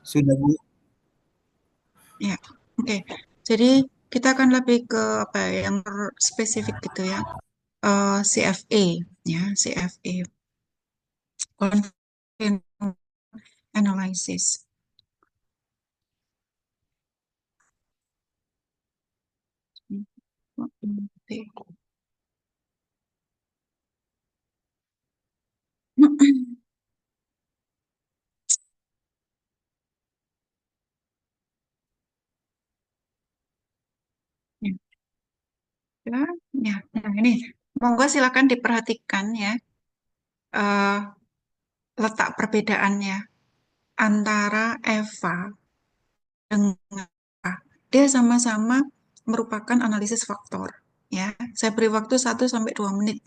Sudah Bu. Ya, oke. Jadi kita akan lebih ke apa ya, yang spesifik gitu ya. CFA, ya, CFA, Content Analysis. Ya, ya, nah ini, monggo silakan diperhatikan ya, eh, letak perbedaannya antara Eva dengan A. Dia sama-sama merupakan analisis faktor. Ya, saya beri waktu 1 sampai 2 menit.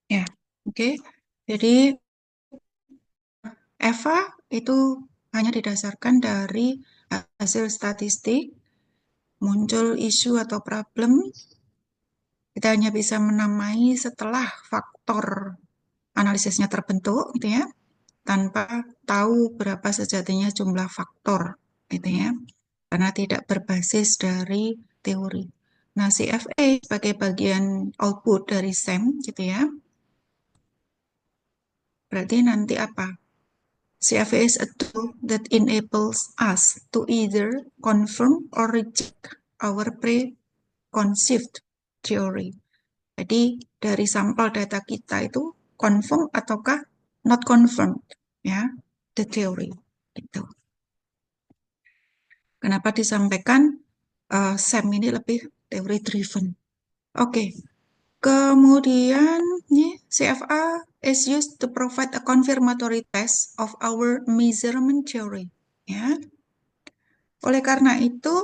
Ya, oke. Jadi Eva itu hanya didasarkan dari hasil statistik, muncul isu atau problem, kita hanya bisa menamai setelah faktor analisisnya terbentuk, gitu ya, tanpa tahu berapa sejatinya jumlah faktor, gitu ya, karena tidak berbasis dari teori. Nah, CFA sebagai bagian output dari SEM, gitu ya, berarti nanti apa? CFA is a tool that enables us to either confirm or reject our preconceived theory. Jadi dari sampel data kita itu confirm ataukah not confirmed, ya, the theory. Gitu. Kenapa disampaikan SEM ini lebih teori driven? Oke, kemudian CFA is used to provide a confirmatory test of our measurement theory. Ya, oleh karena itu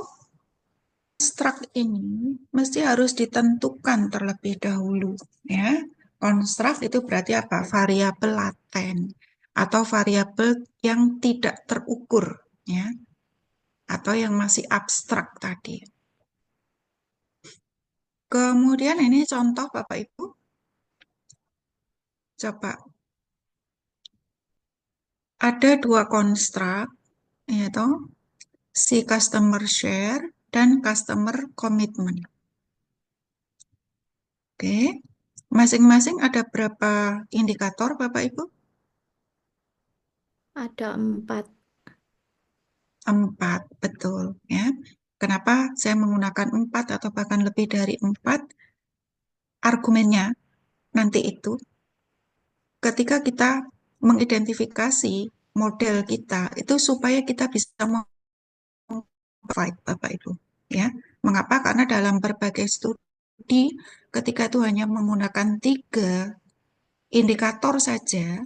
konstruk ini mesti harus ditentukan terlebih dahulu, ya. Konstruk itu berarti apa? Variabel laten atau variabel yang tidak terukur, ya, atau yang masih abstrak tadi. Kemudian ini contoh Bapak Ibu, coba ada dua konstruk, yaitu si customer share dan customer commitment. Oke, masing-masing ada berapa indikator Bapak Ibu? Ada 4. 4, betul ya. Kenapa saya menggunakan 4 atau bahkan lebih dari 4? Argumennya nanti itu ketika kita mengidentifikasi model kita itu supaya kita bisa provide Bapak Ibu, ya. Mengapa? Karena dalam berbagai studi ketika itu hanya menggunakan 3 indikator saja,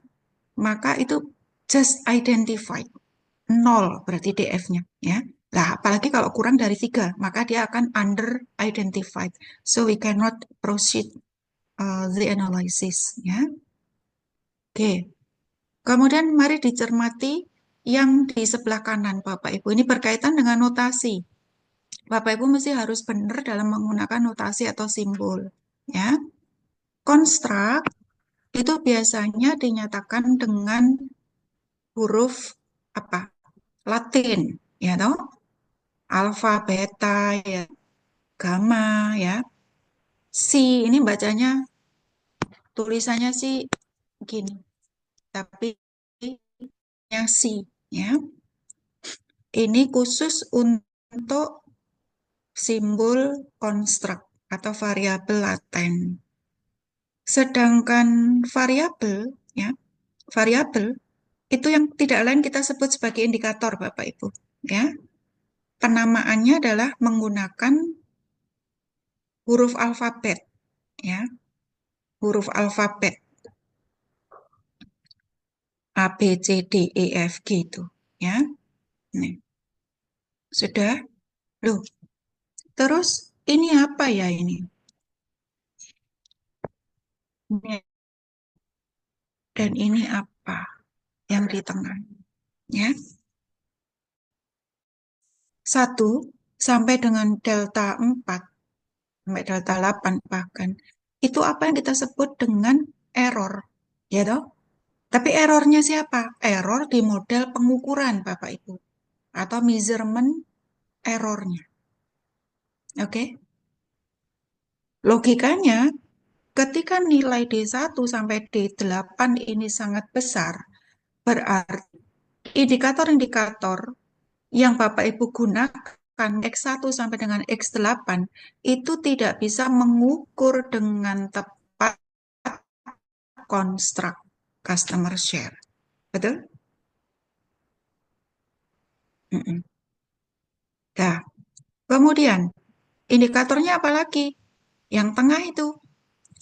maka itu just identified, 0 berarti DF-nya, ya. Nah, apalagi kalau kurang dari 3, maka dia akan under identified. So we cannot proceed the analysis, ya. Oke. Kemudian mari dicermati yang di sebelah kanan Bapak Ibu. Ini berkaitan dengan notasi. Bapak Ibu mesti harus benar dalam menggunakan notasi atau simbol, ya. Konstruk itu biasanya dinyatakan dengan huruf apa? Latin, ya toh? Alfa, beta, ya, gamma, ya. Si ini bacanya tulisannya sih gini, tapi yang si, ya. Ini khusus untuk simbol konstruk atau variabel laten. Sedangkan variabel, ya, variabel itu yang tidak lain kita sebut sebagai indikator, Bapak Ibu. Ya, penamaannya adalah menggunakan huruf alfabet, ya, huruf alfabet A, B, C, D, E, F, G itu, ya. Nih, sudah. Loh, terus ini apa ya ini? Dan ini apa yang di tengah? Ya, 1 sampai dengan delta 4 sampai delta 8 bahkan. Itu apa yang kita sebut dengan error, ya toh? Tapi errornya siapa? Error di model pengukuran, Bapak Ibu, atau measurement errornya. Oke? Logikanya, ketika nilai D1 sampai D8 ini sangat besar, berarti indikator-indikator yang Bapak Ibu gunakan X1 sampai dengan X8 itu tidak bisa mengukur dengan tepat construct customer share. Betul? Mm-mm. Nah, kemudian indikatornya apa lagi? Yang tengah itu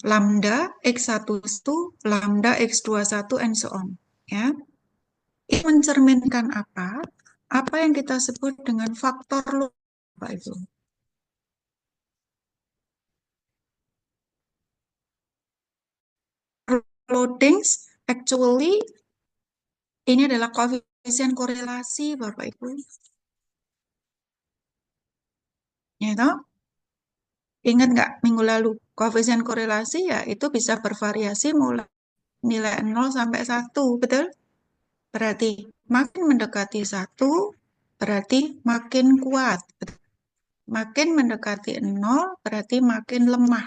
lambda X11, lambda X21, and so on. Ya, ini mencerminkan apa? Apa yang kita sebut dengan faktor lupa itu. Loadings actually ini adalah koefisien korelasi, Bapak Ibu. Ya, toh? Ingat nggak minggu lalu? Koefisien korelasi ya itu bisa bervariasi mulai nilai 0 sampai 1, betul? Berarti makin mendekati 1, berarti makin kuat. Makin mendekati 0, berarti makin lemah.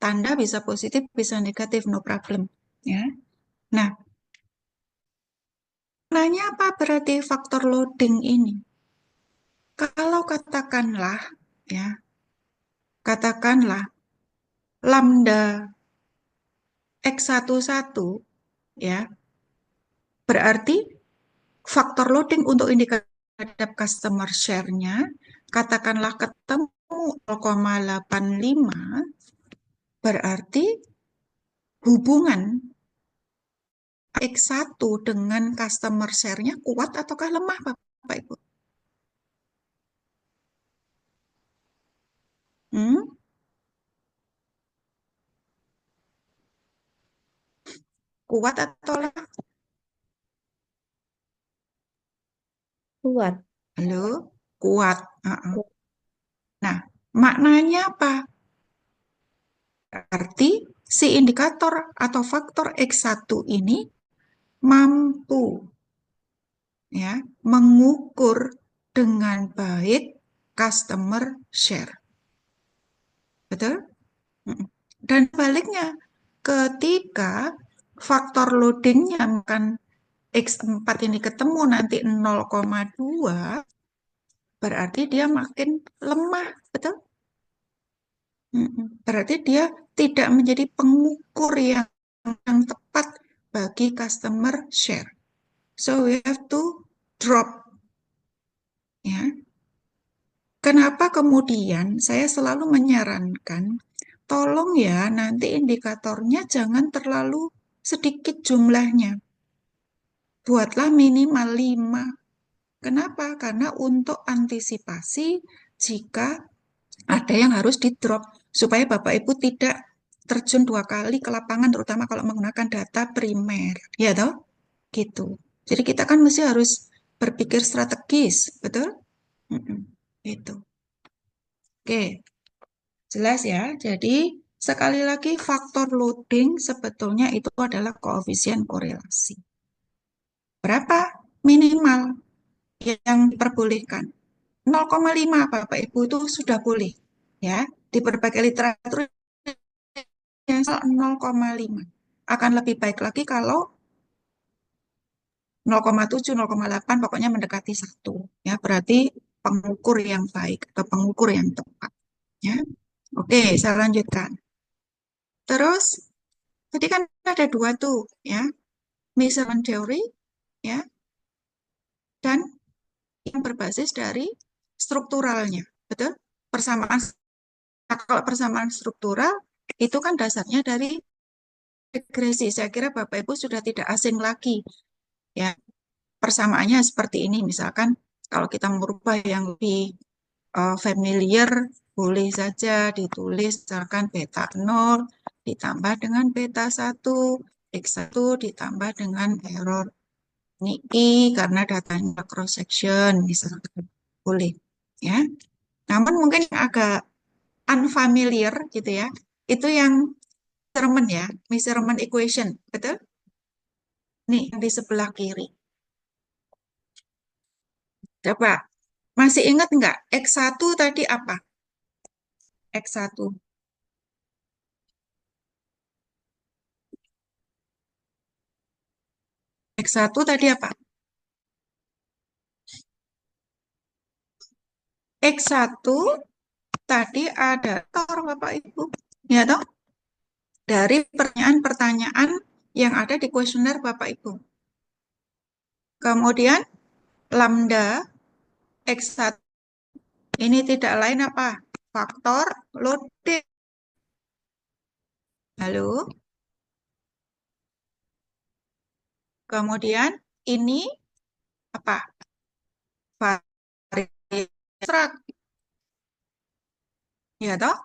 Tanda bisa positif, bisa negatif, no problem. Ya. Nah, nanya apa berarti faktor loading ini? Kalau katakanlah, ya, katakanlah lambda X11, ya, berarti faktor loading untuk indikator customer share-nya, katakanlah ketemu 0,85, berarti hubungan X1 dengan customer share-nya kuat ataukah lemah, Bapak Ibu? Hmm? Kuat atau lemah? Kuat. Halo? Kuat. Nah, maknanya apa? Berarti si indikator atau faktor X1 ini mampu, ya, mengukur dengan baik customer share. Betul? Dan baliknya, ketika faktor loadingnya kan X4 ini ketemu nanti 0,2, berarti dia makin lemah, betul? Berarti dia tidak menjadi pengukur yang tepat bagi customer share. So we have to drop, ya. Kenapa kemudian saya selalu menyarankan, tolong ya nanti indikatornya jangan terlalu sedikit jumlahnya. Buatlah minimal 5. Kenapa? Karena untuk antisipasi jika ada yang harus di-drop, supaya Bapak Ibu tidak terjun 2 kali ke lapangan, terutama kalau menggunakan data primer. Ya toh? Gitu. Jadi kita kan mesti harus berpikir strategis, betul? Itu. Oke, jelas ya. Jadi sekali lagi faktor loading sebetulnya itu adalah koefisien korelasi. Berapa minimal yang diperbolehkan? 0,5 Bapak Ibu itu sudah boleh. Ya, di berbagai literatur yang 0,5. Akan lebih baik lagi kalau 0,7, 0,8 pokoknya mendekati 1. Ya, berarti pengukur yang baik atau pengukur yang tepat. Ya. Oke, saya lanjutkan. Terus Jadi kan ada dua tuh, ya, measurement theory, ya, dan yang berbasis dari strukturalnya, betul? Persamaan, kalau persamaan struktural itu kan dasarnya dari regresi. Saya kira Bapak Ibu sudah tidak asing lagi, ya. Persamaannya seperti ini, misalkan kalau kita merubah yang lebih familiar, boleh saja ditulis misalkan beta 0 ditambah dengan beta 1, X1 ditambah dengan error ini I karena datanya cross section misalkan. Boleh, ya. Namun mungkin yang agak unfamiliar gitu ya, itu yang measurement ya, measurement equation, betul? Nih, di sebelah kiri. Coba, masih ingat nggak? X1 tadi apa? X1. X1 tadi apa? X1 tadi ada tor Bapak Ibu. Ya toh? Dari pertanyaan-pertanyaan yang ada di kuesioner Bapak Ibu. Kemudian lambda X1 ini tidak lain apa? Faktor loading. Halo? Kemudian ini apa? Variasi. Ya toh?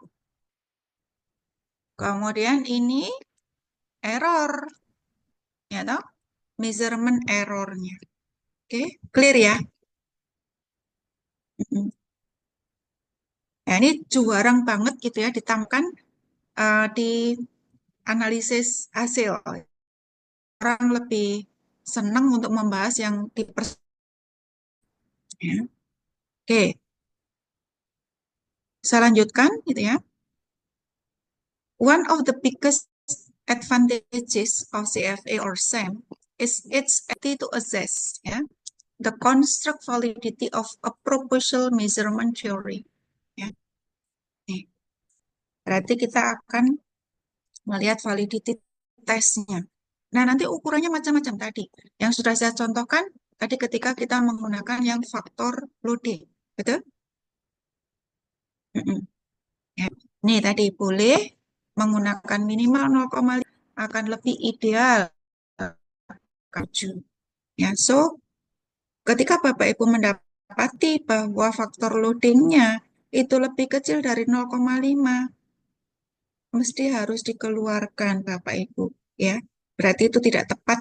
Kemudian ini error. Ya toh? Measurement errornya. Oke, clear ya? Nah, ini jarang banget gitu ya ditampilkan di analisis hasil. Orang lebih senang untuk membahas yang di ya. Oke, saya lanjutkan gitu ya. One of the biggest advantages of CFA or SAM is its ability to assess ya, the construct validity of a propositional measurement theory. Ya. Nih, berarti kita akan melihat validity tesnya. Nah, nanti ukurannya macam-macam tadi. Yang sudah saya contohkan tadi ketika kita menggunakan yang faktor loading. Betul? Mm-mm. Ya. Nih tadi boleh menggunakan minimal 0,5 akan lebih ideal. Ya, so ketika Bapak Ibu mendapati bahwa faktor loadingnya itu lebih kecil dari 0,5, mesti harus dikeluarkan Bapak Ibu. Ya, berarti itu tidak tepat,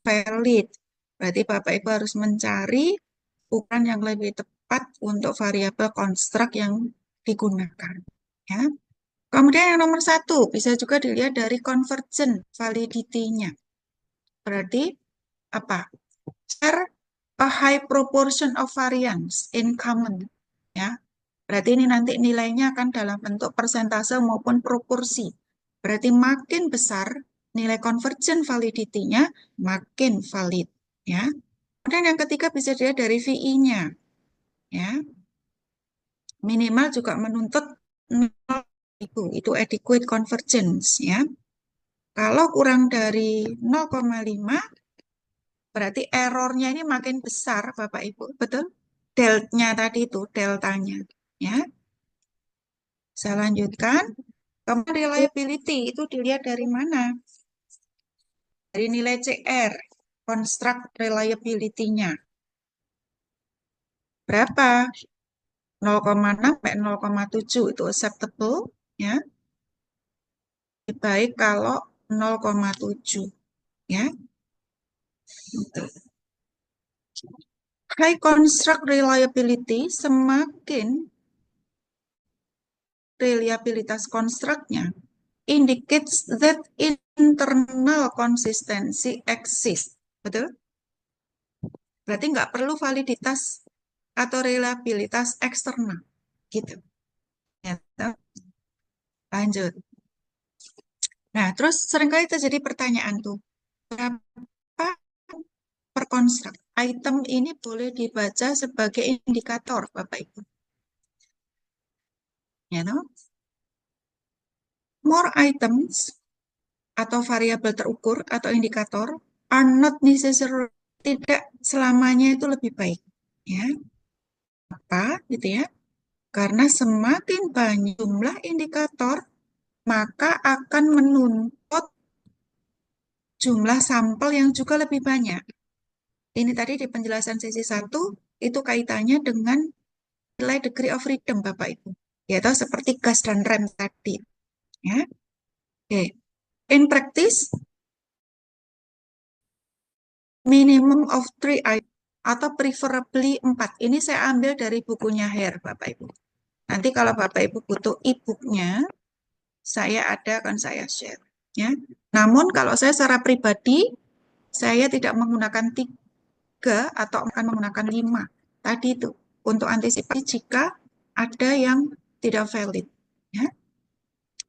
valid. Berarti Bapak Ibu harus mencari ukuran yang lebih tepat untuk variabel konstruk yang digunakan. Ya. Kemudian yang nomor satu, bisa juga dilihat dari convergent validity-nya. Berarti apa? Share a high proportion of variance in common. Ya. Berarti ini nanti nilainya akan dalam bentuk persentase maupun proporsi. Berarti makin besar nilai convergent validity-nya, makin valid. Ya. Kemudian yang ketiga bisa dilihat dari VI-nya. Ya. Minimal juga menuntut 0, itu adequate convergence. Ya. Kalau kurang dari 0,5, berarti errornya ini makin besar, Bapak Ibu. Betul? Deltanya tadi itu, deltanya. Ya, saya lanjutkan. Kemudian reliability itu dilihat dari mana? Dari nilai CR, construct reliability-nya. Berapa? 0,6 sampai 0,7 itu acceptable. Ya, lebih baik kalau 0,7. Ya, high construct reliability semakin reliabilitas konstruknya indicates that internal consistency exists. Betul? Berarti nggak perlu validitas atau reliabilitas eksternal. Gitu. Ya, lanjut. Nah, terus seringkali terjadi pertanyaan tuh, berapa per konstruk? Item ini boleh dibaca sebagai indikator, Bapak Ibu. Ya, no? More items atau variabel terukur atau indikator are not necessary, tidak selamanya itu lebih baik. Ya, apa gitu ya? Karena semakin banyak jumlah indikator, maka akan menuntut jumlah sampel yang juga lebih banyak. Ini tadi di penjelasan sesi 1 itu kaitannya dengan nilai degree of freedom Bapak Ibu. Yaitu seperti gas dan rem tadi. Ya. Oke. In practice, minimum of 3 items atau preferably 4. Ini saya ambil dari bukunya Hare, Bapak Ibu. Nanti kalau Bapak Ibu butuh e-booknya, saya ada, akan saya share. Ya. Namun kalau saya secara pribadi, saya tidak menggunakan 3 atau akan menggunakan 5. Tadi itu, untuk antisipasi jika ada yang tidak valid. Ya.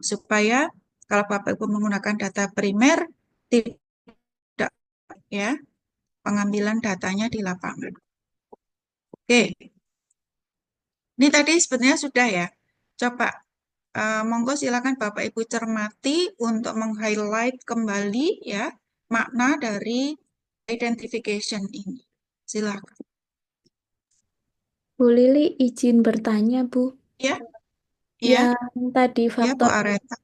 Supaya kalau Bapak Ibu menggunakan data primer, tidak ya pengambilan datanya di lapangan. Oke, ini tadi sebenarnya sudah ya. Coba monggo silakan Bapak Ibu cermati untuk meng-highlight kembali ya makna dari identification ini. Silakan. Bu Lili izin bertanya, Bu. Ya, ya, Yang tadi ya Bu faktor, Areta.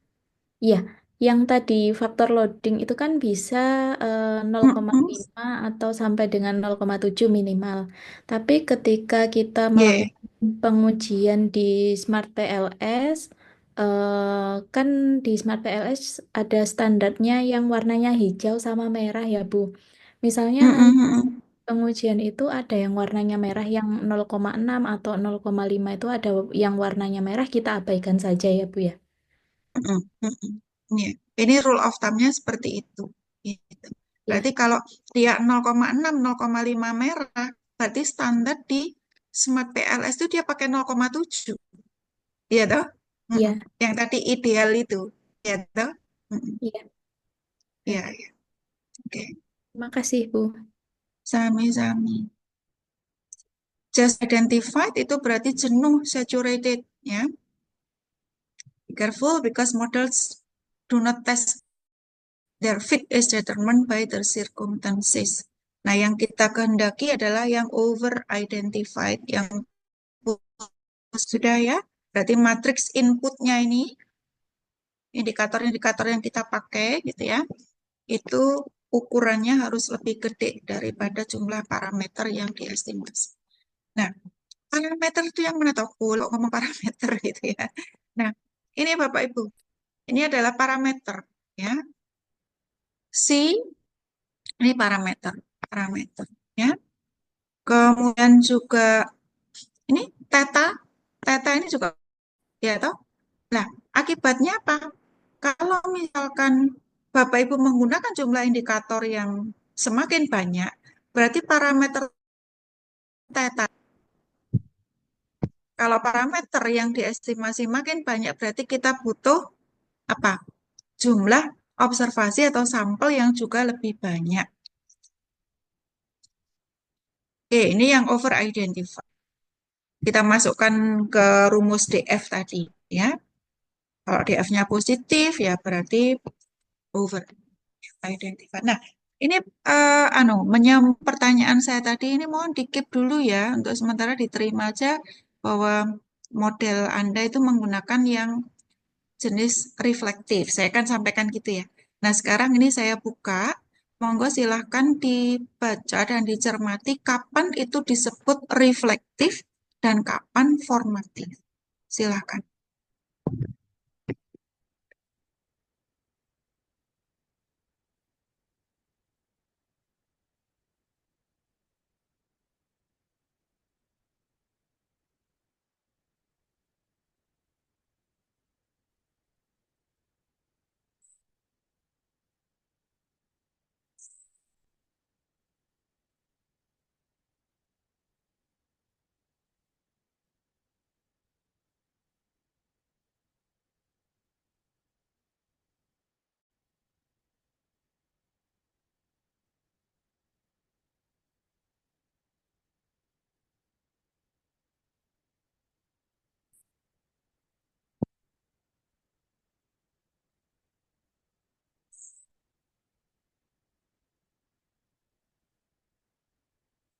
ya, yang tadi faktor loading itu kan bisa Mm-mm. 0,5 atau sampai dengan 0,7 minimal. Tapi ketika kita Ya, melakukan pengujian di Smart PLS, kan di Smart PLS ada standarnya yang warnanya hijau sama merah ya, Bu. Misalnya nanti mm-mm. pengujian itu ada yang warnanya merah yang 0,6 atau 0,5 itu ada yang warnanya merah kita abaikan saja ya Bu ya. Mm-mm. Mm-mm. Ya. Ini rule of thumb-nya seperti itu. Gitu. Ya, Berarti kalau dia 0,6, 0,5 merah, berarti standar di Smart PLS itu dia pakai 0,7. Iya toh? Mm-mm. iya, Yang tadi ideal itu. Iya toh? Mm-mm. iya. Iya, Baik. iya. Oke. Terima kasih Bu. Sami-sami. Just identified itu berarti jenuh, saturated. Ya. Be careful because models do not test their fit is determined by their circumstances. Nah, yang kita kehendaki adalah yang over identified, yang sudah ya. Berarti matriks inputnya ini, indikator-indikator yang kita pakai gitu ya, itu ukurannya harus lebih gede daripada jumlah parameter yang diestimasi. Nah, parameter itu yang mana tahu? Kalau ngomong parameter gitu ya. Nah, ini Bapak Ibu, ini adalah parameter ya. Si ini parameter, parameter ya. Kemudian juga ini theta, theta ini juga ya toh. Nah, akibatnya apa? Kalau misalkan Bapak Ibu menggunakan jumlah indikator yang semakin banyak, berarti parameter theta. Kalau parameter yang diestimasi makin banyak, berarti kita butuh apa? Jumlah observasi atau sampel yang juga lebih banyak. Oke, ini yang over identify. Kita masukkan ke rumus DF tadi, ya. Kalau DF-nya positif, ya berarti over identify. Nah, ini pertanyaan saya tadi ini mohon di-keep dulu ya, untuk sementara diterima aja bahwa model Anda itu menggunakan yang jenis reflektif. Saya akan sampaikan gitu ya. Nah, sekarang ini saya buka. Monggo silahkan dibaca dan dicermati kapan itu disebut reflektif dan kapan formatif. Silahkan.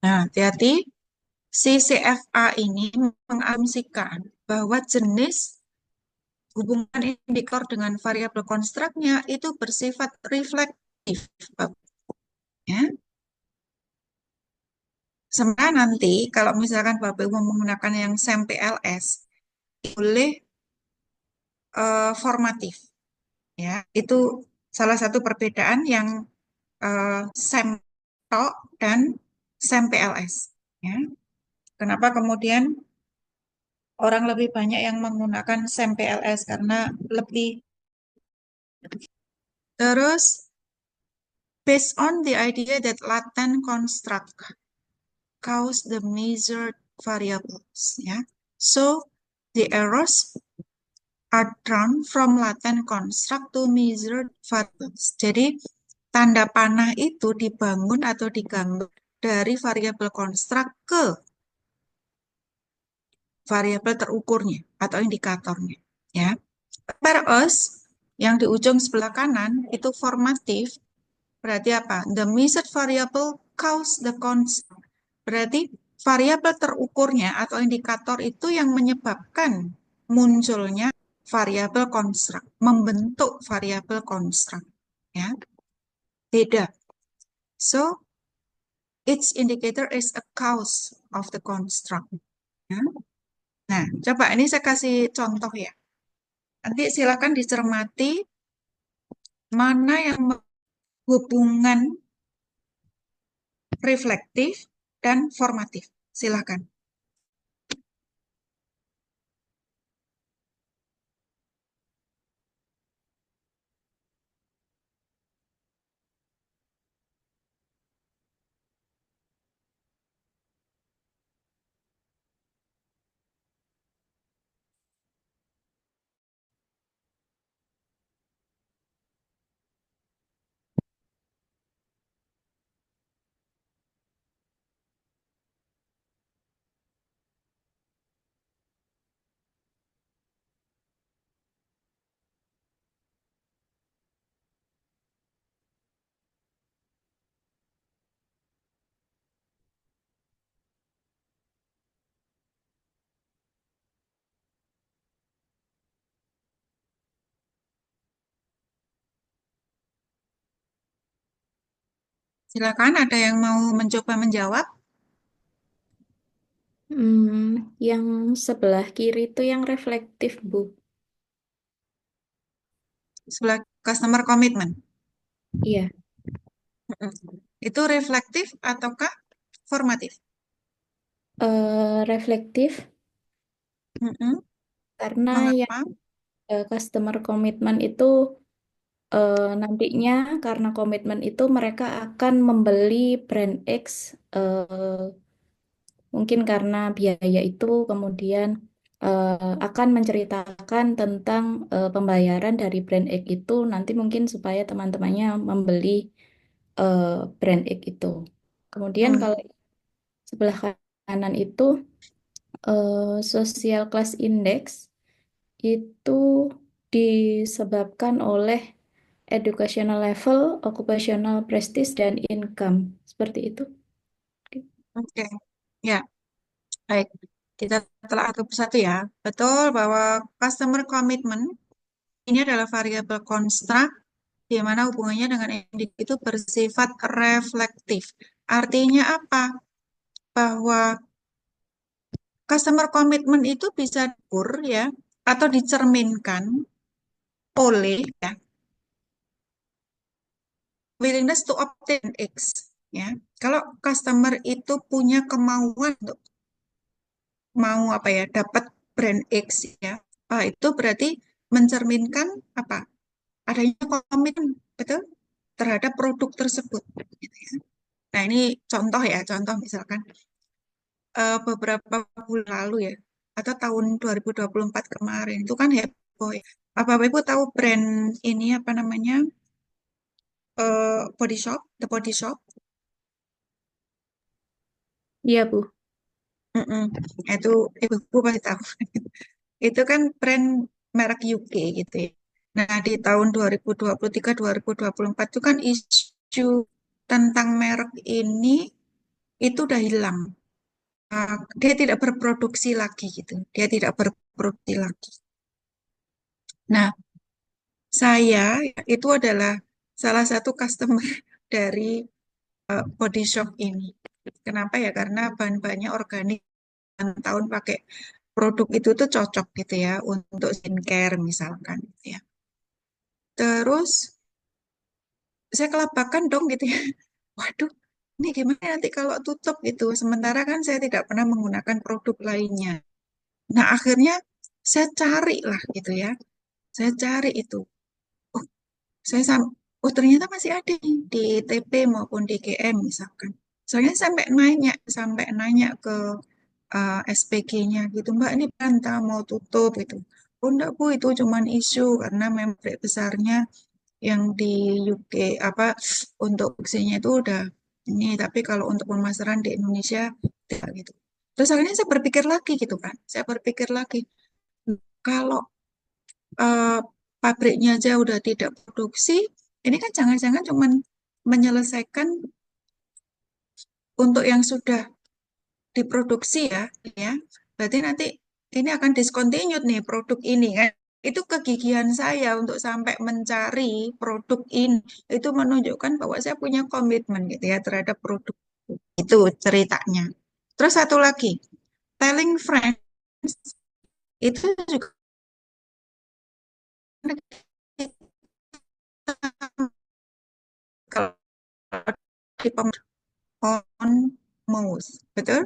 Nah, hati-hati, si CFA ini mengasumsikan bahwa jenis hubungan indikator dengan variabel konstruknya itu bersifat reflektif. Ya. Sementara nanti kalau misalkan Bapak Ibu menggunakan yang SEM PLS, boleh formatif. Ya, itu salah satu perbedaan yang SEM TOK dan SEM PLS. Ya. Kenapa kemudian orang lebih banyak yang menggunakan SEM PLS karena lebih terus based on the idea that latent construct cause the measured variables. Ya, so the errors are drawn from latent construct to measured variables. Jadi tanda panah itu dibangun atau digambar dari variabel konstruk ke variabel terukurnya atau indikatornya. Ya, compare us yang di ujung sebelah kanan itu formatif, berarti apa? The measured variable cause the constant. Berarti variabel terukurnya atau indikator itu yang menyebabkan munculnya variabel konstruk, membentuk variabel konstruk. Ya, beda. So, each indicator is a cause of the construct. Ya. Nah, coba ini saya kasih contoh ya. Nanti silakan dicermati mana yang hubungan reflektif dan formatif. Silakan. Silakan, ada yang mau mencoba menjawab? Yang sebelah kiri itu yang reflektif, Bu. Sebelah customer commitment. Iya, Itu reflektif ataukah formatif? reflektif Mm-mm. karena yang Mengapa? customer commitment itu nantinya karena komitmen itu mereka akan membeli brand X mungkin karena biaya itu kemudian akan menceritakan tentang pembayaran dari brand X itu nanti mungkin supaya teman-temannya membeli eh, brand X itu. Kemudian Hmm. kalau sebelah kanan itu social class index itu disebabkan oleh educational level, occupational prestige, dan income. Seperti itu. Oke. Ya, baik. Kita telah satu persatu ya. Betul bahwa customer commitment ini adalah variabel konstrak di mana hubungannya dengan individu itu bersifat reflektif. Artinya apa? Bahwa customer commitment itu bisa diukur ya atau dicerminkan oleh ya willingness to obtain X ya. Kalau customer itu punya kemauan untuk mau apa ya dapat brand X ya, itu berarti mencerminkan apa? Adanya komitmen betul terhadap produk tersebut. Gitu ya. Nah ini contoh ya, contoh misalkan beberapa bulan lalu ya, atau tahun 2024 kemarin itu kan heboh ya. Apa Ibu tahu brand ini apa namanya Body Shop, The Body Shop? Iya, Bu. Mm-mm. Itu Ibu pasti tahu. Itu kan brand merek UK gitu ya. Nah di tahun 2023-2024 itu kan isu tentang merek ini itu udah hilang. Dia tidak berproduksi lagi gitu. Dia tidak berproduksi lagi. Nah, saya itu adalah salah satu customer dari Body Shop ini. Kenapa ya? Karena bahan-bahannya organik, dan tahun pakai produk itu tuh cocok gitu ya untuk skincare misalkan gitu ya. Terus saya kelabakan dong gitu ya. Waduh, ini gimana nanti kalau tutup gitu. Sementara kan saya tidak pernah menggunakan produk lainnya. Nah, akhirnya saya cari lah gitu ya. Saya cari itu. Oh, saya oh ternyata masih ada nih di TP maupun di GM misalkan. Soalnya sampai nanya ke SPG-nya gitu, Mbak ini bantah mau tutup gitu. Oh enggak Bu, itu cuman isu karena memang proyek besarnya yang di UK apa untuk vaksinnya itu udah ini, tapi kalau untuk pemasaran di Indonesia tidak gitu. Terus akhirnya saya berpikir lagi gitu kan, saya berpikir lagi kalau eh, pabriknya aja udah tidak produksi, ini kan jangan-jangan cuman menyelesaikan untuk yang sudah diproduksi ya, ya. Berarti nanti ini akan discontinued nih produk ini kan. Itu kegigihan saya untuk sampai mencari produk ini. Itu menunjukkan bahwa saya punya komitmen gitu ya terhadap produk. Itu ceritanya. Terus satu lagi, telling friends itu juga kalau di on mouse, betul?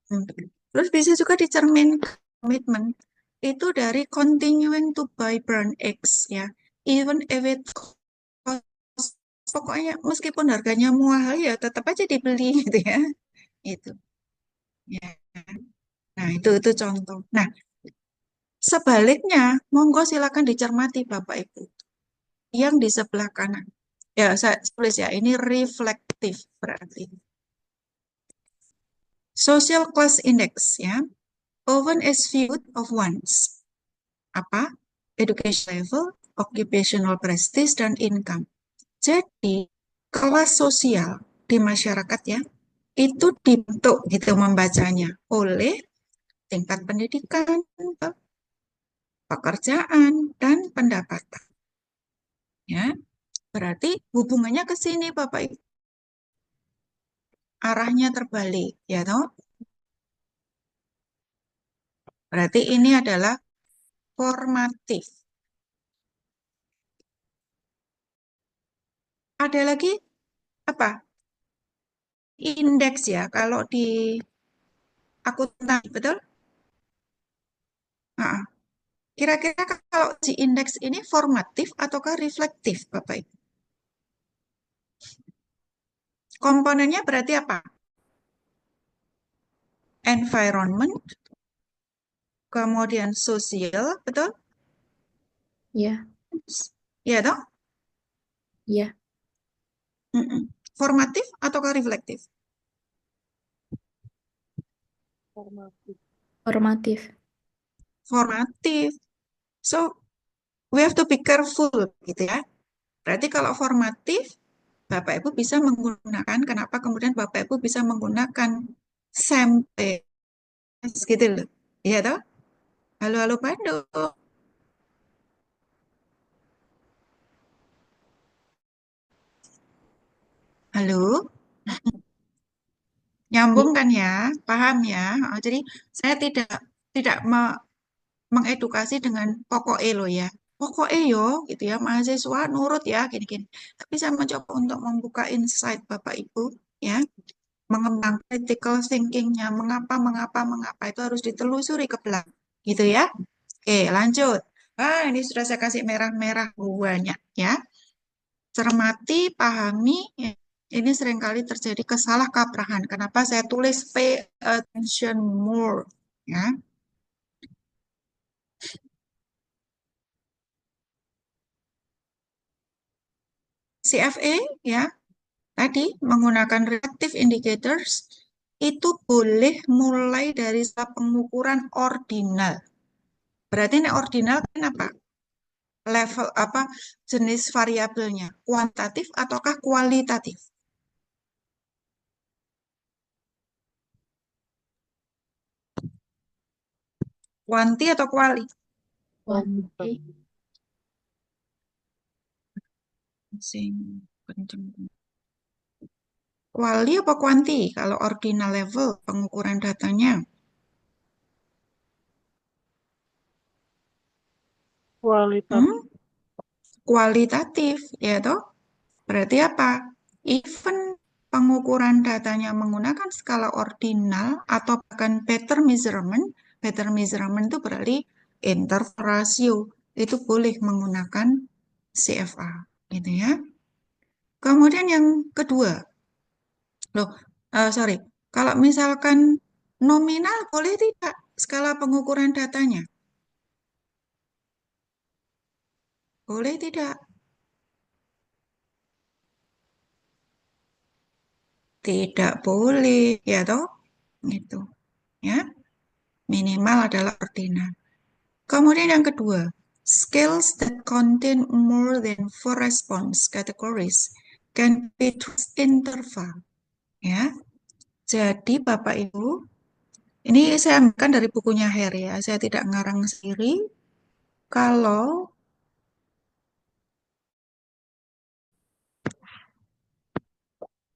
Hmm. Terus bisa juga dicerminkan komitmen itu dari continuing to buy brand X ya. Even if it cost, pokoknya meskipun harganya mahal ya tetap aja dibeli gitu ya. Itu ya. Nah, itu contoh. Nah, sebaliknya, monggo silakan dicermati Bapak Ibu. Yang di sebelah kanan. Ya, saya tulis ya, ini reflektif berarti. Social class index ya. Often is viewed of one's apa? Education level, occupational prestige, dan income. Jadi, kelas sosial di masyarakat ya, itu dibentuk gitu membacanya oleh tingkat pendidikan, pekerjaan, dan pendapatan. Ya, berarti hubungannya ke sini Bapak Ibu. Arahnya terbalik, ya toh? Berarti ini adalah formatif. Ada lagi apa? Indeks ya, kalau di akuntansi, betul? Nah, kira-kira kalau si indeks ini formatif ataukah reflektif, Bapak Ibu? Komponennya berarti apa? Environment, kemudian sosial, betul? Ya, Ya toh? ya, Mm-mm. Formatif ataukah reflektif? formatif. Formatif. So, we have to be careful gitu ya. Berarti kalau formatif, Bapak Ibu bisa menggunakan, kenapa kemudian Bapak Ibu bisa menggunakan sampel gitu loh. Iya toh? Halo, halo Bandung. Halo, Ya, nyambung kan ya? Paham ya? Jadi saya tidak mengedukasi dengan pokoknya lo ya. Pokoknya yo gitu ya, mahasiswa nurut ya gini-gini. Tapi saya mencoba untuk membuka insight Bapak Ibu ya, mengembang critical thinking-nya, mengapa itu harus ditelusuri ke belakang gitu ya. Oke, lanjut. Ini sudah saya kasih merah-merah banyak ya. Cermati, pahami, ya. Ini seringkali terjadi kesalahkaprahan. Kenapa saya tulis pay attention more ya. CFA ya, tadi menggunakan reactive indicators itu boleh mulai dari pengukuran ordinal. Berarti ini ordinal kan apa? Level apa, jenis variabelnya, kuantitatif ataukah kualitatif? Kuanti atau kuali? Kuanti. Sing kenceng. Kuali apa kuanti? Kalau ordinal level pengukuran datanya. Kualitatif. Hmm? Kualitatif, ya toh? Berarti apa? Even pengukuran datanya menggunakan skala ordinal atau bahkan pattern measurement itu berarti interval ratio, itu boleh menggunakan CFA, gitu ya. Kemudian yang kedua, loh, sorry, kalau misalkan nominal boleh tidak skala pengukuran datanya? Boleh tidak? Tidak boleh, ya toh? Gitu, ya. Minimal adalah ordinal. Kemudian yang kedua, scales that contain more than four response categories can be traced interval. Ya, jadi Bapak Ibu, ini saya ambilkan dari bukunya Hare ya, saya tidak ngarang sendiri. Kalau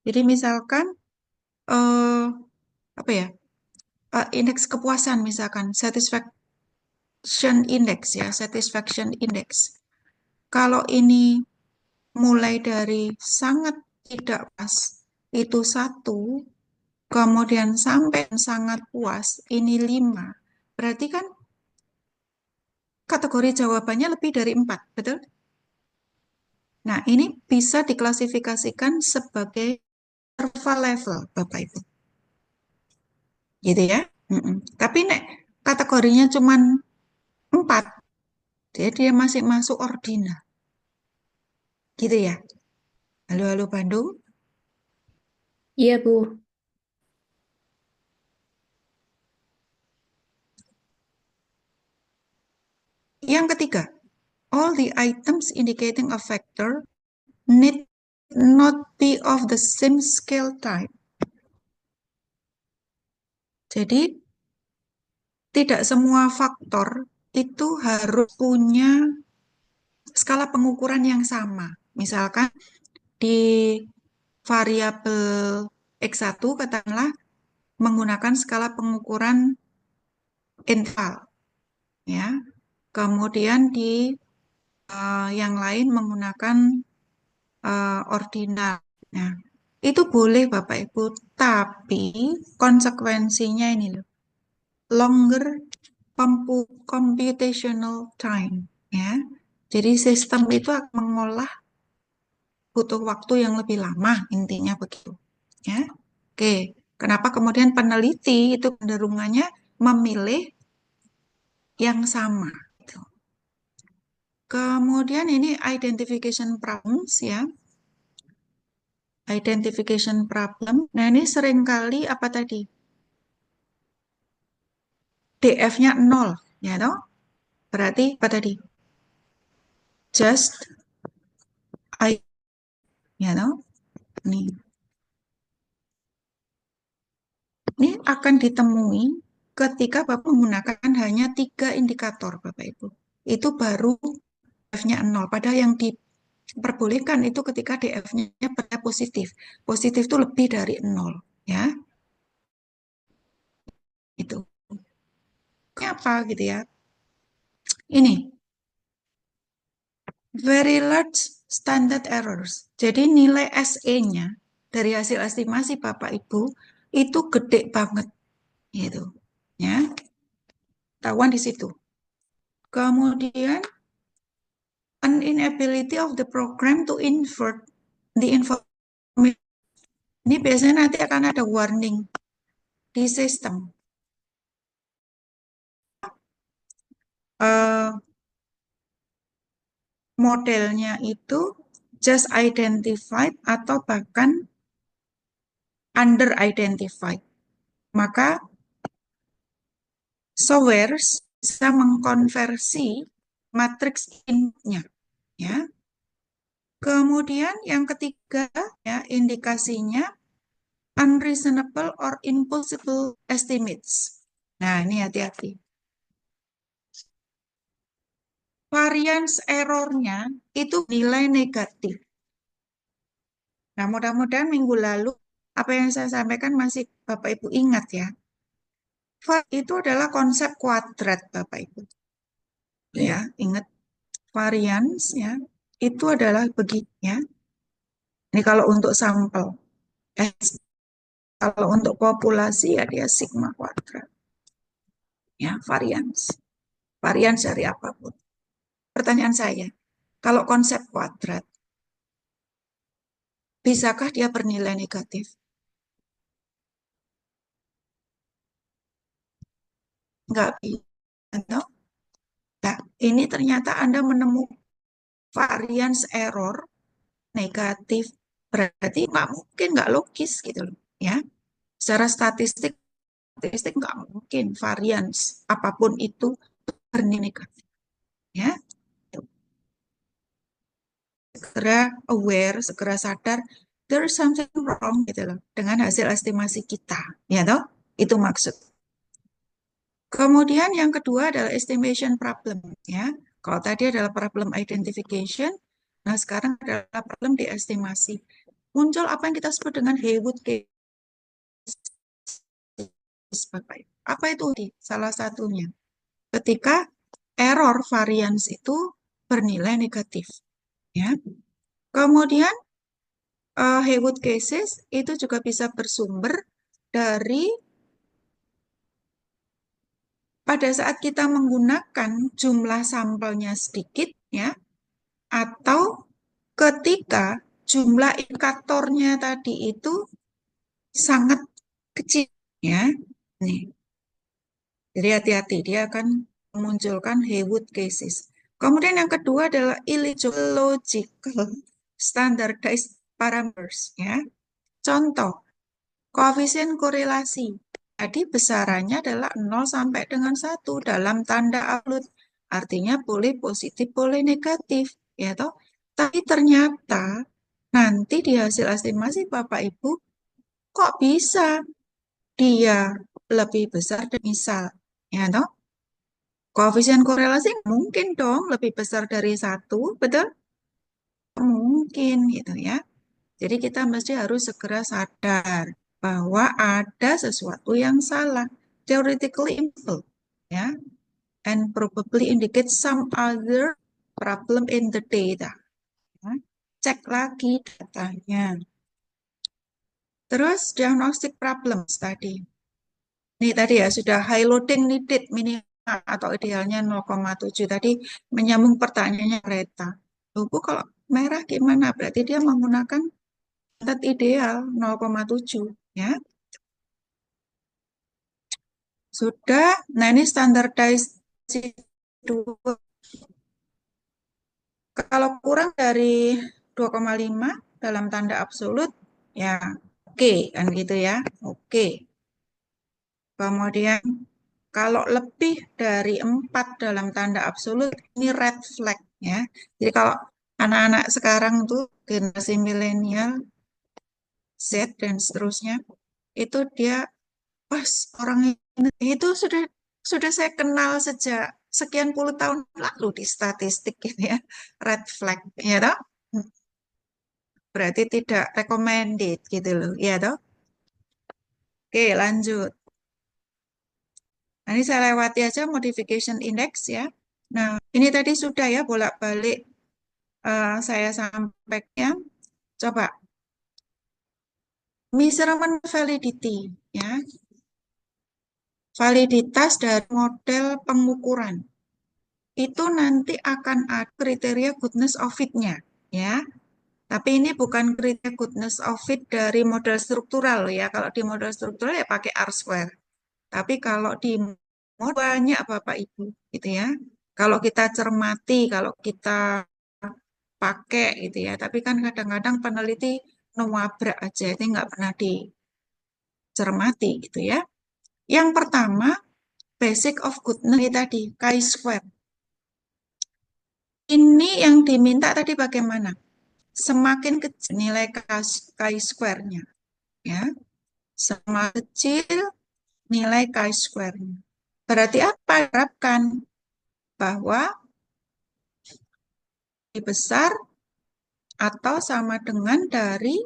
jadi misalkan eh, apa ya, indeks kepuasan misalkan satisfaction index. Kalau ini mulai dari sangat tidak pas itu satu, kemudian sampai sangat puas ini lima. Berarti kan kategori jawabannya lebih dari empat, betul? Nah, ini bisa diklasifikasikan sebagai interval level, Bapak Ibu. Gitu ya. Tapi nek kategorinya cuma empat, jadi dia masih masuk ordinal. Gitu ya. Halo, halo Bandung. Iya, Bu. Yang ketiga, all the items indicating a factor need not be of the same scale type. Jadi, tidak semua faktor itu harus punya skala pengukuran yang sama. Misalkan di variabel X1 katakanlah menggunakan skala pengukuran interval ya. Kemudian di yang lain menggunakan ordinal. Nah, itu boleh Bapak Ibu, tapi konsekuensinya ini loh, longer computational time ya. Jadi sistem itu akan mengolah butuh waktu yang lebih lama, intinya begitu ya. Oke, kenapa kemudian peneliti itu cenderungannya memilih yang sama gitu. Kemudian ini identification problems ya. Identification problem. Nah, ini seringkali apa tadi? DF-nya 0 ya toh? Berarti apa tadi? Just I ya toh? Nih. Ini akan ditemui ketika Bapak menggunakan hanya 3 indikator, Bapak Ibu. Itu baru DF-nya 0. Padahal yang diperbolehkan itu ketika DF-nya pada positif. Positif itu lebih dari 0. Ya, itu. Ini apa gitu ya? Ini, very large standard errors. Jadi nilai SE-nya dari hasil estimasi Bapak Ibu itu gede banget. Gitu. Ya, tahuan di situ. Kemudian an inability of the program to invert the information. Ini biasanya nanti akan ada warning di sistem. Uh, modelnya itu just identified atau bahkan under identified. Maka software bisa mengkonversi matriks inputnya. Ya. Kemudian yang ketiga ya indikasinya unreasonable or impossible estimates. Nah, ini hati-hati. variance errornya itu nilai negatif. Nah, mudah-mudahan minggu lalu apa yang saya sampaikan masih Bapak Ibu ingat ya. Itu adalah konsep kuadrat Bapak Ibu. Ya, ingat variance ya. Itu adalah begitu ya. Ini kalau untuk sampel. Kalau untuk populasi ya dia sigma kuadrat. Ya, variance. Variance dari apapun. Pertanyaan saya, kalau konsep kuadrat, bisakah dia bernilai negatif? Enggak bisa. Nah, ini ternyata Anda menemukan variance error negatif. Berarti nggak mungkin, nggak logis gitu loh. Ya, secara statistik nggak mungkin variance apapun itu bernilai negatif. Ya, segera aware, segera sadar there is something wrong gitu loh dengan hasil estimasi kita, ya toh? Itu maksud. Kemudian yang kedua adalah estimation problem, ya. Kalau tadi adalah problem identification, nah sekarang adalah problem di estimasi. Muncul apa yang kita sebut dengan Haywood case, Bapak Ibu. Apa itu? Salah satunya. Ketika error variance itu bernilai negatif, ya. Kemudian Haywood cases itu juga bisa bersumber dari pada saat kita menggunakan jumlah sampelnya sedikit, ya, atau ketika jumlah indikatornya tadi itu sangat kecil, ya. Nih, jadi hati-hati, dia akan memunculkan Haywood cases. Kemudian yang kedua adalah illogical standardized parameters, ya. Contoh, koefisien korelasi. Jadi besarannya adalah 0 sampai dengan 1 dalam tanda absolut. Artinya boleh positif, boleh negatif, ya toh. Tapi ternyata nanti di hasil estimasi Bapak Ibu kok bisa dia lebih besar dan misal, ya toh. Koefisien korelasi mungkin dong lebih besar dari 1, betul? Mungkin gitu ya. Jadi kita mesti harus segera sadar bahwa ada sesuatu yang salah. Theoretically impossible, ya, and probably indicate some other problem in the data. Ya. Cek lagi datanya. Terus diagnostic problems tadi. Ini tadi ya sudah high loading needed minimal atau idealnya 0,7. Tadi menyambung pertanyaannya kereta. Bu, kalau merah gimana? Berarti dia menggunakan standar ideal 0,7, ya. Sudah. Nah, ini standardized 2. Kalau kurang dari 2,5 dalam tanda absolut, ya oke, kan gitu ya. Oke. Kemudian kalau lebih dari 4 dalam tanda absolut, ini red flag, ya. Jadi kalau anak-anak sekarang tuh generasi milenial, Z dan seterusnya, itu dia pas orang ini itu sudah saya kenal sejak sekian puluh tahun lalu di statistik gitu ya, red flag, ya toh? Berarti tidak recommended gitu loh, ya toh? Oke, lanjut. Nah, ini saya lewati aja modification index ya. Nah, ini tadi sudah ya bolak-balik saya sampaikan. Coba measurement validity ya. Validitas dari model pengukuran. Itu nanti akan ada kriteria goodness of fit-nya, ya. Tapi ini bukan kriteria goodness of fit dari model struktural ya. Kalau di model struktural ya pakai R-square. Tapi kalau di model banyak Bapak Ibu, gitu ya. Kalau kita cermati, kalau kita pakai gitu ya. Tapi kan kadang-kadang peneliti nuwabrak aja, itu nggak pernah dicermati gitu ya. Yang pertama, basic of goodness ini tadi, chi-square. Ini yang diminta tadi bagaimana? Semakin kecil nilai chi-square-nya, ya. Semakin kecil nilai chi-square-nya. Berarti apa? Harapkan bahwa lebih besar atau sama dengan dari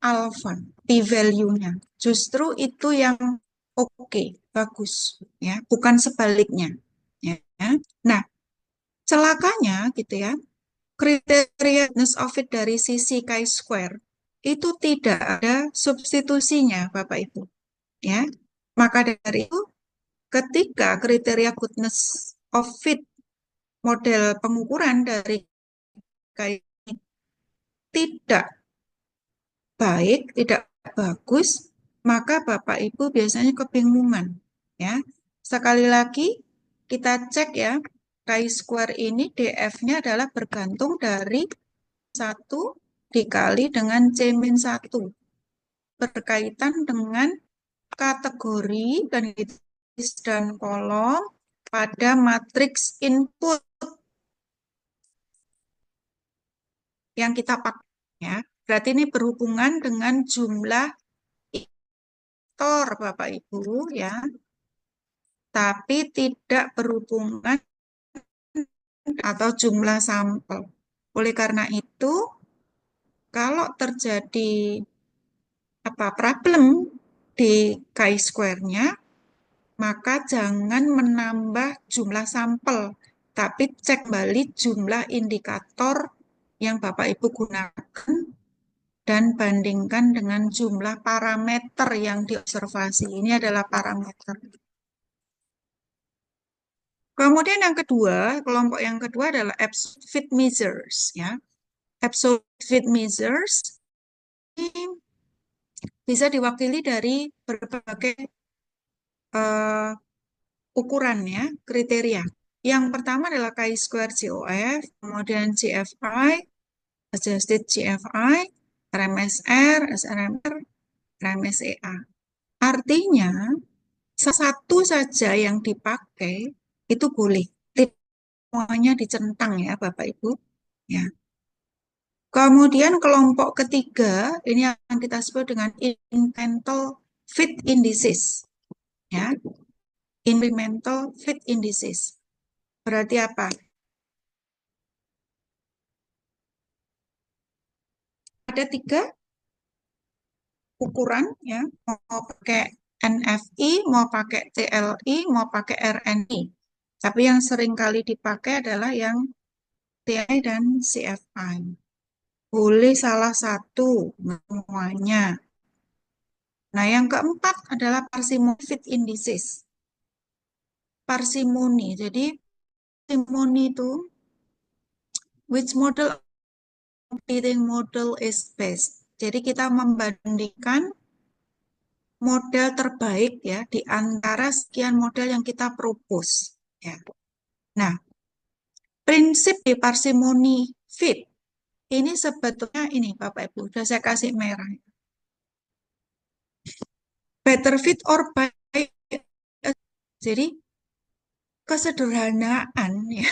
alfa, p-value-nya. Justru itu yang oke, bagus, ya, bukan sebaliknya. Ya. Nah, celakanya gitu ya, kriteria goodness of fit dari sisi chi-square itu tidak ada substitusinya, Bapak Ibu. Ya, maka dari itu, ketika kriteria goodness of fit model pengukuran dari chi tidak baik, tidak bagus, maka Bapak Ibu biasanya kebingungan. Ya, sekali lagi kita cek ya, chi-square ini df-nya adalah bergantung dari 1 dikali dengan C-1 berkaitan dengan kategori dan kolom pada matriks input yang kita pakai, ya. Berarti ini berhubungan dengan jumlah vektor Bapak Ibu, ya, tapi tidak berhubungan atau jumlah sampel. Oleh karena itu, kalau terjadi problem di chi-square-nya, maka jangan menambah jumlah sampel, tapi cek balik jumlah indikator yang Bapak Ibu gunakan dan bandingkan dengan jumlah parameter yang diobservasi. Ini adalah parameter. Kemudian yang kedua, kelompok yang kedua adalah absolute fit measures. Ya. Absolute fit measures ini bisa diwakili dari berbagai uh, ukuran ya, kriteria. Yang pertama adalah chi-square COF, kemudian GFI, adjusted GFI, RMSR, SRMR, RMSEA. Artinya, satu saja yang dipakai itu boleh. Tidak semuanya dicentang ya Bapak Ibu. Ya. Kemudian kelompok ketiga, ini yang kita sebut dengan incremental fit indices. Ya. Incremental fit indices. Berarti apa? Ada 3 ukuran ya, mau pakai NFI, mau pakai TLI, mau pakai RNI. Tapi yang sering kali dipakai adalah yang TI dan CFI. Boleh salah satu, semuanya. Nah, yang keempat adalah parsimony fit indices. Parsimoni. Jadi, parsimoni itu which model competing model is best. Jadi kita membandingkan model terbaik ya di antara sekian model yang kita propose ya. Nah, prinsip di parsimony fit ini sebetulnya ini Bapak Ibu, sudah saya kasih merah. Better fit or baik. Jadi kesederhanaan ya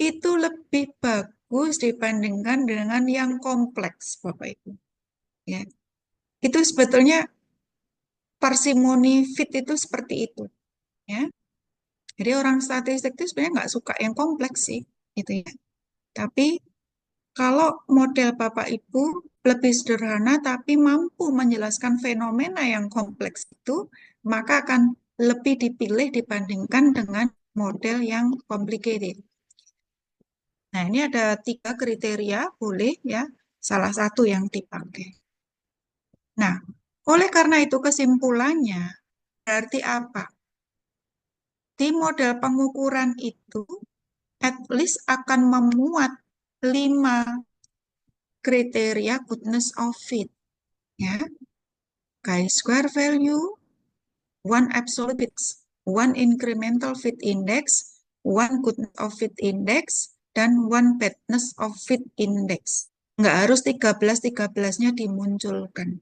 itu lebih bagus dibandingkan dengan yang kompleks Bapak Ibu. Ya. Itu sebetulnya parsimony fit itu seperti itu ya. Jadi orang statistik itu sebenarnya nggak suka yang kompleks sih, gitu ya. Tapi kalau model Bapak Ibu lebih sederhana tapi mampu menjelaskan fenomena yang kompleks itu, maka akan lebih dipilih dibandingkan dengan model yang complicated. Nah, ini ada 3 kriteria, boleh ya, salah satu yang dipakai. Nah, oleh karena itu kesimpulannya berarti apa? Di model pengukuran itu, at least akan memuat 5 kriteria goodness of fit. Ya, chi-square value, one absolute, one incremental fit index, one goodness of fit index, dan one badness of fit index. Nggak harus 13-13-nya dimunculkan.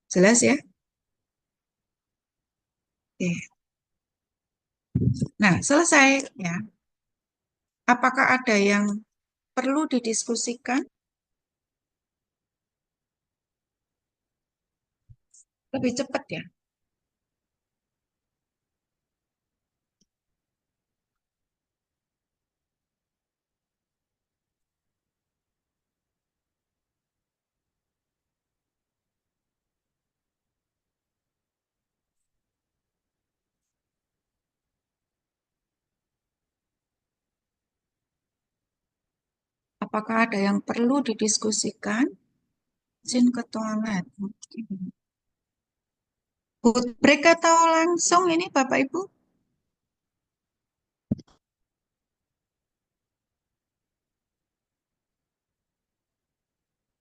Jelas ya? Oke. Nah, selesai ya. Apakah ada yang perlu didiskusikan? Lebih cepat ya. Apakah ada yang perlu didiskusikan? Izin ke toilet. Oke. Food break atau langsung ini Bapak Ibu?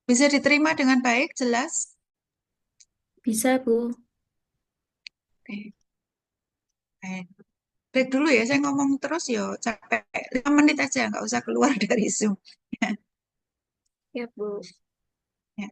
Bisa diterima dengan baik, jelas? Bisa, Bu. Oke. Baik. Break dulu ya, saya ngomong terus ya capek. 5 menit aja, nggak usah keluar dari Zoom. Ya, Bu. Ya.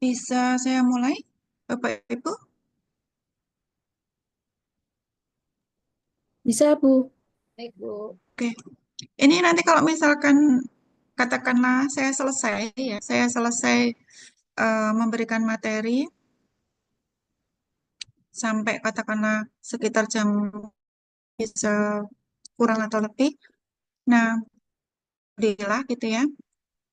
Bisa saya mulai, Bapak Ibu? Bisa, Bu. Baik, Bu. Oke. Ini nanti kalau misalkan katakanlah saya selesai ya, saya selesai memberikan materi sampai katakanlah sekitar jam bisa kurang atau lebih. Nah, alhamdulillah gitu ya.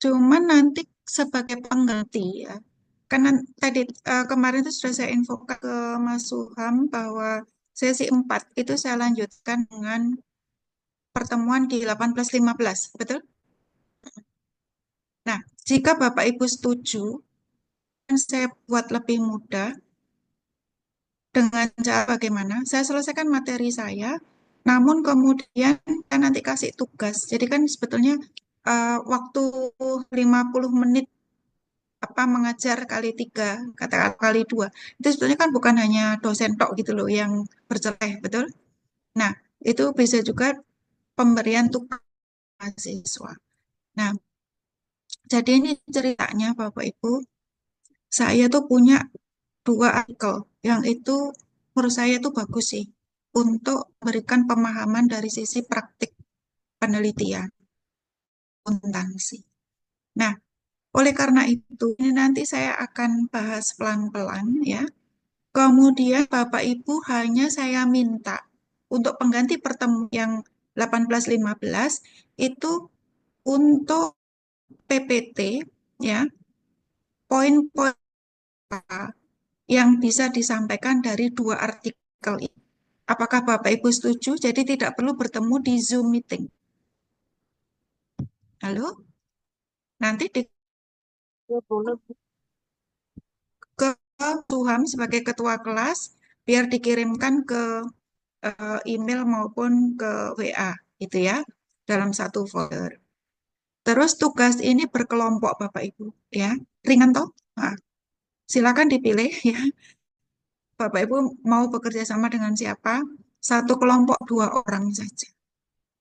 Cuman nanti sebagai pengganti ya, karena tadi kemarin itu sudah saya infokan ke Mas Suham bahwa sesi 4 itu saya lanjutkan dengan pertemuan di 18.15, betul? Nah, jika Bapak Ibu setuju, saya buat lebih mudah dengan cara bagaimana? Saya selesaikan materi saya, namun kemudian saya nanti kasih tugas. Jadi kan sebetulnya waktu 50 menit apa mengajar kali 3, katakan kali 2, itu sebetulnya kan bukan hanya dosen tok gitu loh yang berceleh, betul? Nah, itu bisa juga pemberian tugas mahasiswa. Nah, jadi ini ceritanya Bapak Ibu, saya tuh punya 2 artikel yang itu menurut saya itu bagus sih untuk memberikan pemahaman dari sisi praktik penelitian akuntansi. Nah, oleh karena itu ini nanti saya akan bahas pelan-pelan ya. Kemudian Bapak Ibu hanya saya minta untuk pengganti pertemuan yang 18.15 itu untuk PPT ya, poin-poin yang bisa disampaikan dari 2 artikel ini. Apakah Bapak Ibu setuju? Jadi tidak perlu bertemu di Zoom meeting. Halo? Nanti Ya, boleh, Bu. ke Tuhan sebagai ketua kelas, biar dikirimkan ke email maupun ke WA, gitu ya, dalam satu folder. Terus tugas ini berkelompok Bapak Ibu, ya, ringan toh? Nah, silakan dipilih ya. Bapak Ibu mau bekerja sama dengan siapa? Satu kelompok 2 orang saja,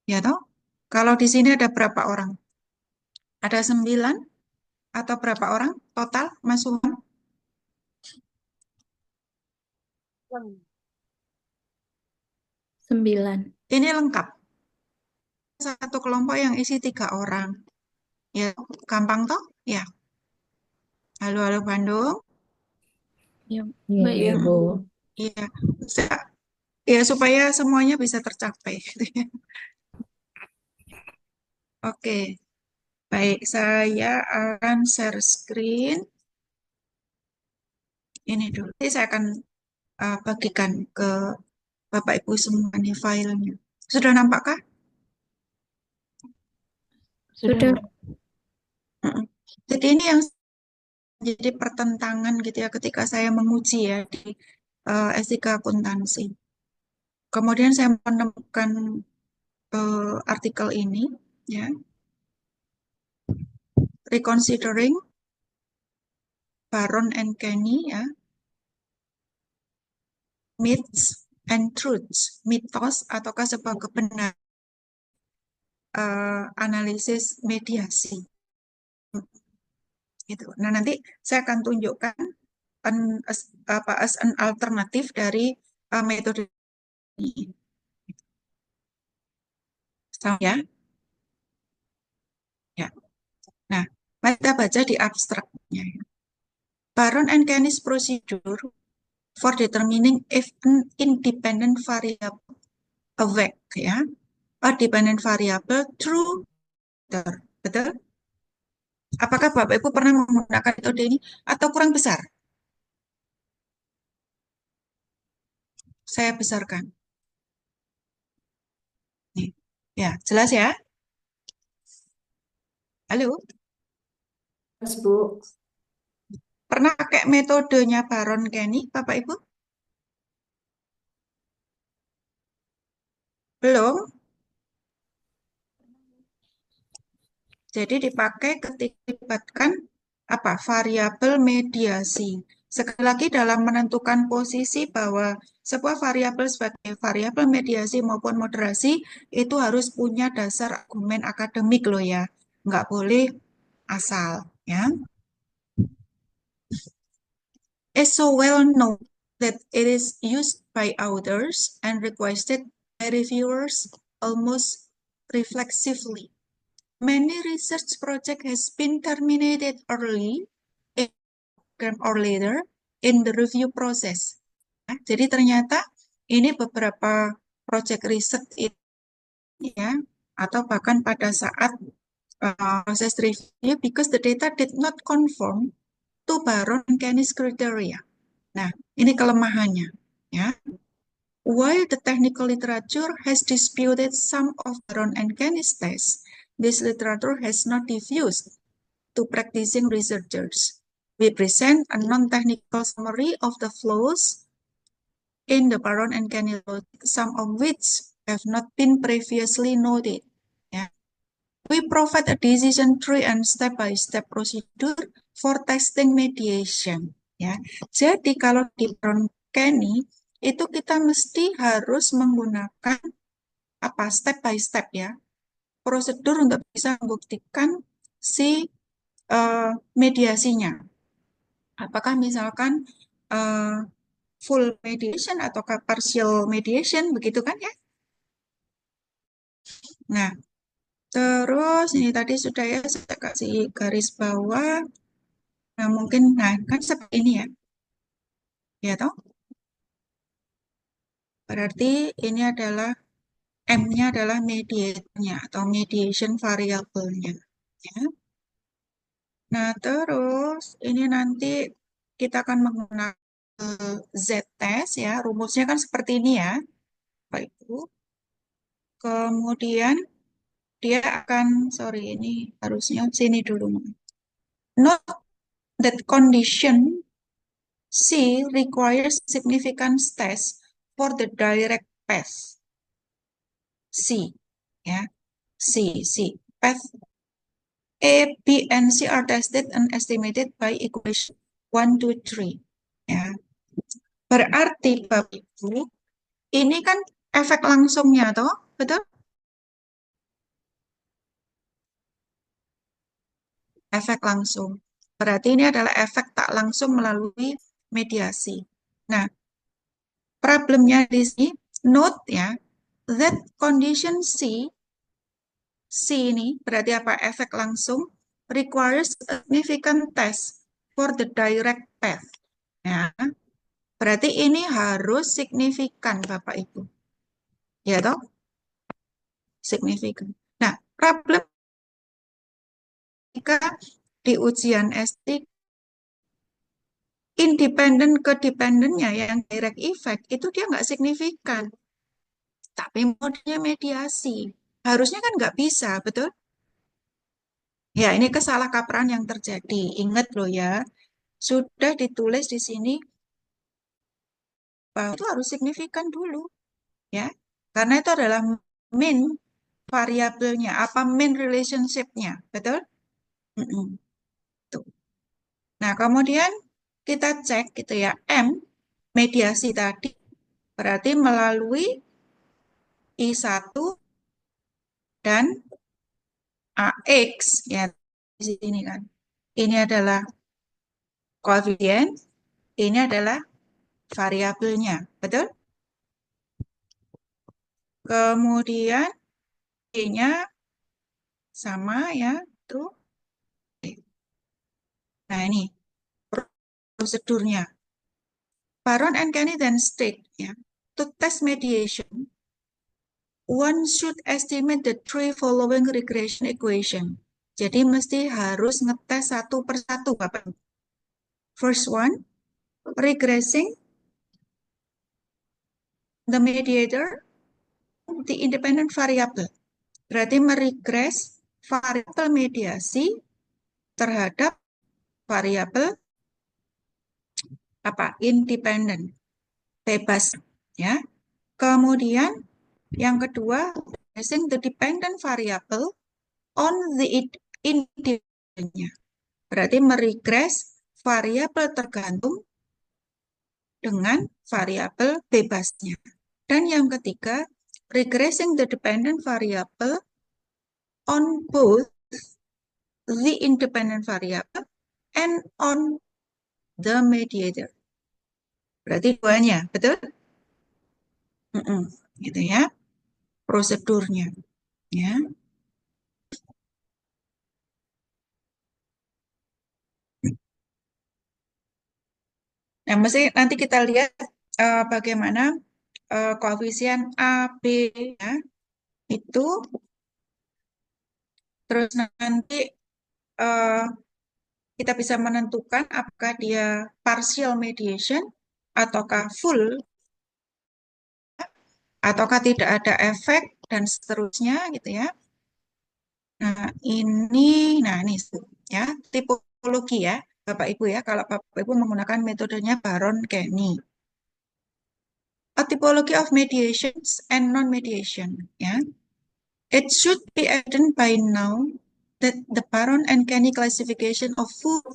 ya toh? Kalau di sini ada berapa orang? Ada 9 atau berapa orang total, Mas Suman? 9. Ini lengkap. Satu kelompok yang isi 3 orang. Ya, gampang toh? Ya. Halo, halo Bandung. Ya, iya, Baik, iya, Bu. Bu. Iya. Ya, supaya semuanya bisa tercapai. Oke, baik. Saya akan share screen. Ini dulu. Nanti saya akan bagikan ke Bapak Ibu semua nih filenya. Sudah nampakkah? Sudah, Sudah. Bu. Mm-mm. Jadi ini yang jadi pertentangan gitu ya ketika saya menguji ya di S3 akuntansi. Kemudian saya menemukan artikel ini ya, reconsidering Baron and Kenny ya, myths and truths, mitos ataukah sebuah kebenaran analisis mediasi gitu. Nah, nanti saya akan tunjukkan as an alternatif dari metode ini. Sama ya. Ya. Nah, mari kita baca di abstraknya. Baron and Kenny's procedure for determining if an independent variable, a vec ya, a dependent variable true. Betul? Apakah Bapak Ibu pernah menggunakan metode ini atau kurang besar? Saya besarkan. Nih. Ya, jelas ya? Halo? Mas, Bu. Pernah pakai metodenya Baron Kenny, Bapak Ibu? Belum? Jadi dipakai ketika dilibatkan apa? Variabel mediasi. Sekali lagi dalam menentukan posisi bahwa sebuah variabel sebagai variabel mediasi maupun moderasi itu harus punya dasar argumen akademik loh ya. Nggak boleh asal ya. is so well known that it is used by authors and requested by reviewers almost reflexively. Many research project has been terminated early or later in the review process. Jadi ternyata ini beberapa project research itu ya, atau bahkan pada saat proses review because the data did not conform to Baron and Kenny's criteria. Nah, ini kelemahannya ya. While the technical literature has disputed some of Baron and Kenny's tests, this literature has not diffused to practicing researchers. We present a non-technical summary of the flaws in the Baron and Kenny logic, some of which have not been previously noted. Yeah. We provide a decision tree and step-by-step procedure for testing mediation. Ya. Jadi kalau di Baron Kenny itu kita mesti harus menggunakan apa step by step ya, prosedur untuk bisa membuktikan si mediasinya. Apakah misalkan full mediation atau partial mediation, begitu kan ya? Nah, terus ini tadi sudah ya saya kasih garis bawah. Nah, mungkin, nah kan seperti ini ya. Ya toh? Berarti ini adalah M-nya adalah mediatornya atau mediation variable-nya. Ya. Nah, terus ini nanti kita akan menggunakan Z-test ya. Rumusnya kan seperti ini ya. Bapak Ibu. Kemudian dia akan, sorry ini harusnya sini dulu. Note that condition C requires significant test for the direct path. C, ya, C. Path A, B, and C are tested and estimated by equation 1, 2, 3. Ya. Berarti Bapak Ibu, ini kan efek langsungnya toh, betul? Efek langsung. Berarti ini adalah efek tak langsung melalui mediasi. Nah, problemnya di sini, note ya, that condition C ini berarti apa? Efek langsung requires significant test for the direct path. Ya, berarti ini harus signifikan Bapak Ibu. Ya toh? Signifikan. Nah, problem jika di ujian S3 independen kedependennya yang direct effect itu dia nggak signifikan. Tapi modelnya mediasi. Harusnya kan nggak bisa, betul? Ya, ini kesalahkaprahan yang terjadi. Ingat loh ya, sudah ditulis di sini bahwa itu harus signifikan dulu. Ya, karena itu adalah mean variabelnya, apa mean relationship-nya, betul? Tuh. Nah, kemudian kita cek gitu ya, M, mediasi tadi, berarti melalui I1 dan AX, ya, di sini kan. Ini adalah koefisien, ini adalah variabelnya, betul? Kemudian D-nya sama ya, tuh. Nah, ini prosedurnya. Baron and Kenny then state, ya, to test mediation, one should estimate the three following regression equation. Jadi mesti harus ngetes satu persatu, Bapak. First one, regressing the mediator, the independent variable. Berarti meregres variabel mediasi terhadap variabel apa? Independen, bebas, ya. Kemudian yang kedua, regressing the dependent variable on the independent. Berarti meregres variabel tergantung dengan variabel bebasnya. Dan yang ketiga, regressing the dependent variable on both the independent variable and on the mediator. Berarti duanya, betul? Gitu ya, prosedurnya. Ya. Nah, mesti nanti kita lihat bagaimana koefisien A, B ya, itu terus nanti eh, kita bisa menentukan apakah dia partial mediation ataukah full ataukah tidak ada efek dan seterusnya gitu ya. Nah, ini ya, tipologi ya, Bapak Ibu ya. Kalau Bapak Ibu menggunakan metodenya Baron-Kenny. A typology of mediations and non-mediation ya. It should be evident by now that the Baron and Kenny classification of full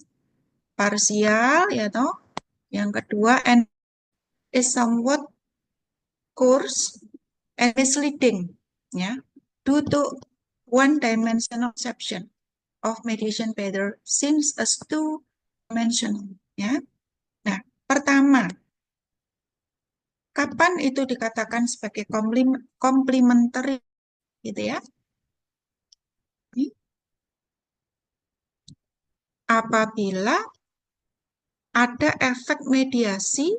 partial ya toh. Yang kedua and is somewhat coarse and misleading ya due to one-dimensional conception of mediation better since as two-dimensional ya. Nah, pertama, kapan itu dikatakan sebagai complementary gitu ya? Apabila ada efek mediasi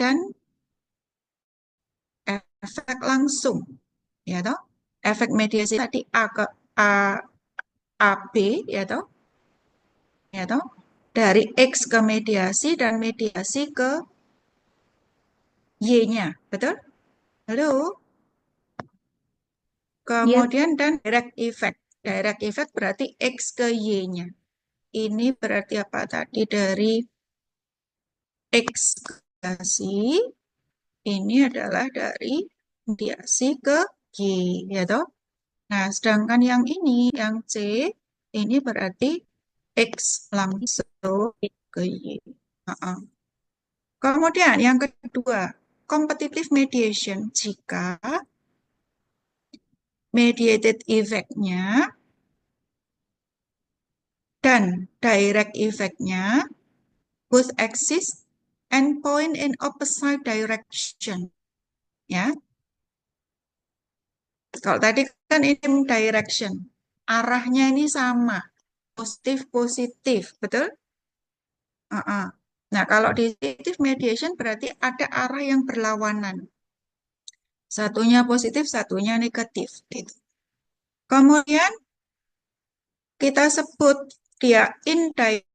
dan efek langsung ya toh. Efek mediasi tadi A ke AB ya toh, ya toh, dari X ke mediasi dan mediasi ke Y-nya, betul? Halo. Iya, Kemudian dan direct effect. Direct effect berarti X ke Y-nya. Ini berarti apa tadi, dari X ke mediasi, ini adalah dari mediasi ke Y, ya toh? Nah, sedangkan yang ini, yang C, ini berarti X langsung ke Y. Kemudian yang kedua, competitive mediation. Jika mediated effect-nya dan direct effect-nya both exist and point in opposite direction. Ya, kalau tadi kan ini direction, arahnya ini sama, positif-positif, betul? Nah, kalau positive mediation berarti ada arah yang berlawanan. Satunya positif, satunya negatif. Gitu. Kemudian kita sebut dia indirect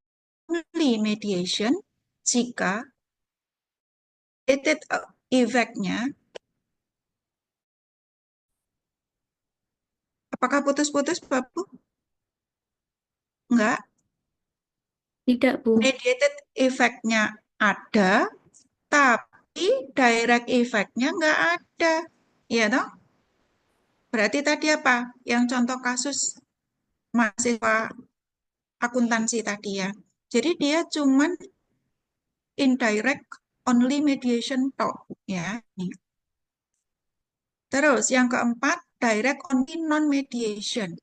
mediation jika mediated effect-nya, apakah putus-putus, Bapak? Enggak. tidak, Bu. Mediated effect-nya ada, tapi direct effect-nya enggak ada. Iya toh? Berarti tadi apa? Yang contoh kasus mahasiswa akuntansi tadi ya. Jadi dia cuman indirect only mediation talk ya. Terus yang keempat, direct only non-mediation.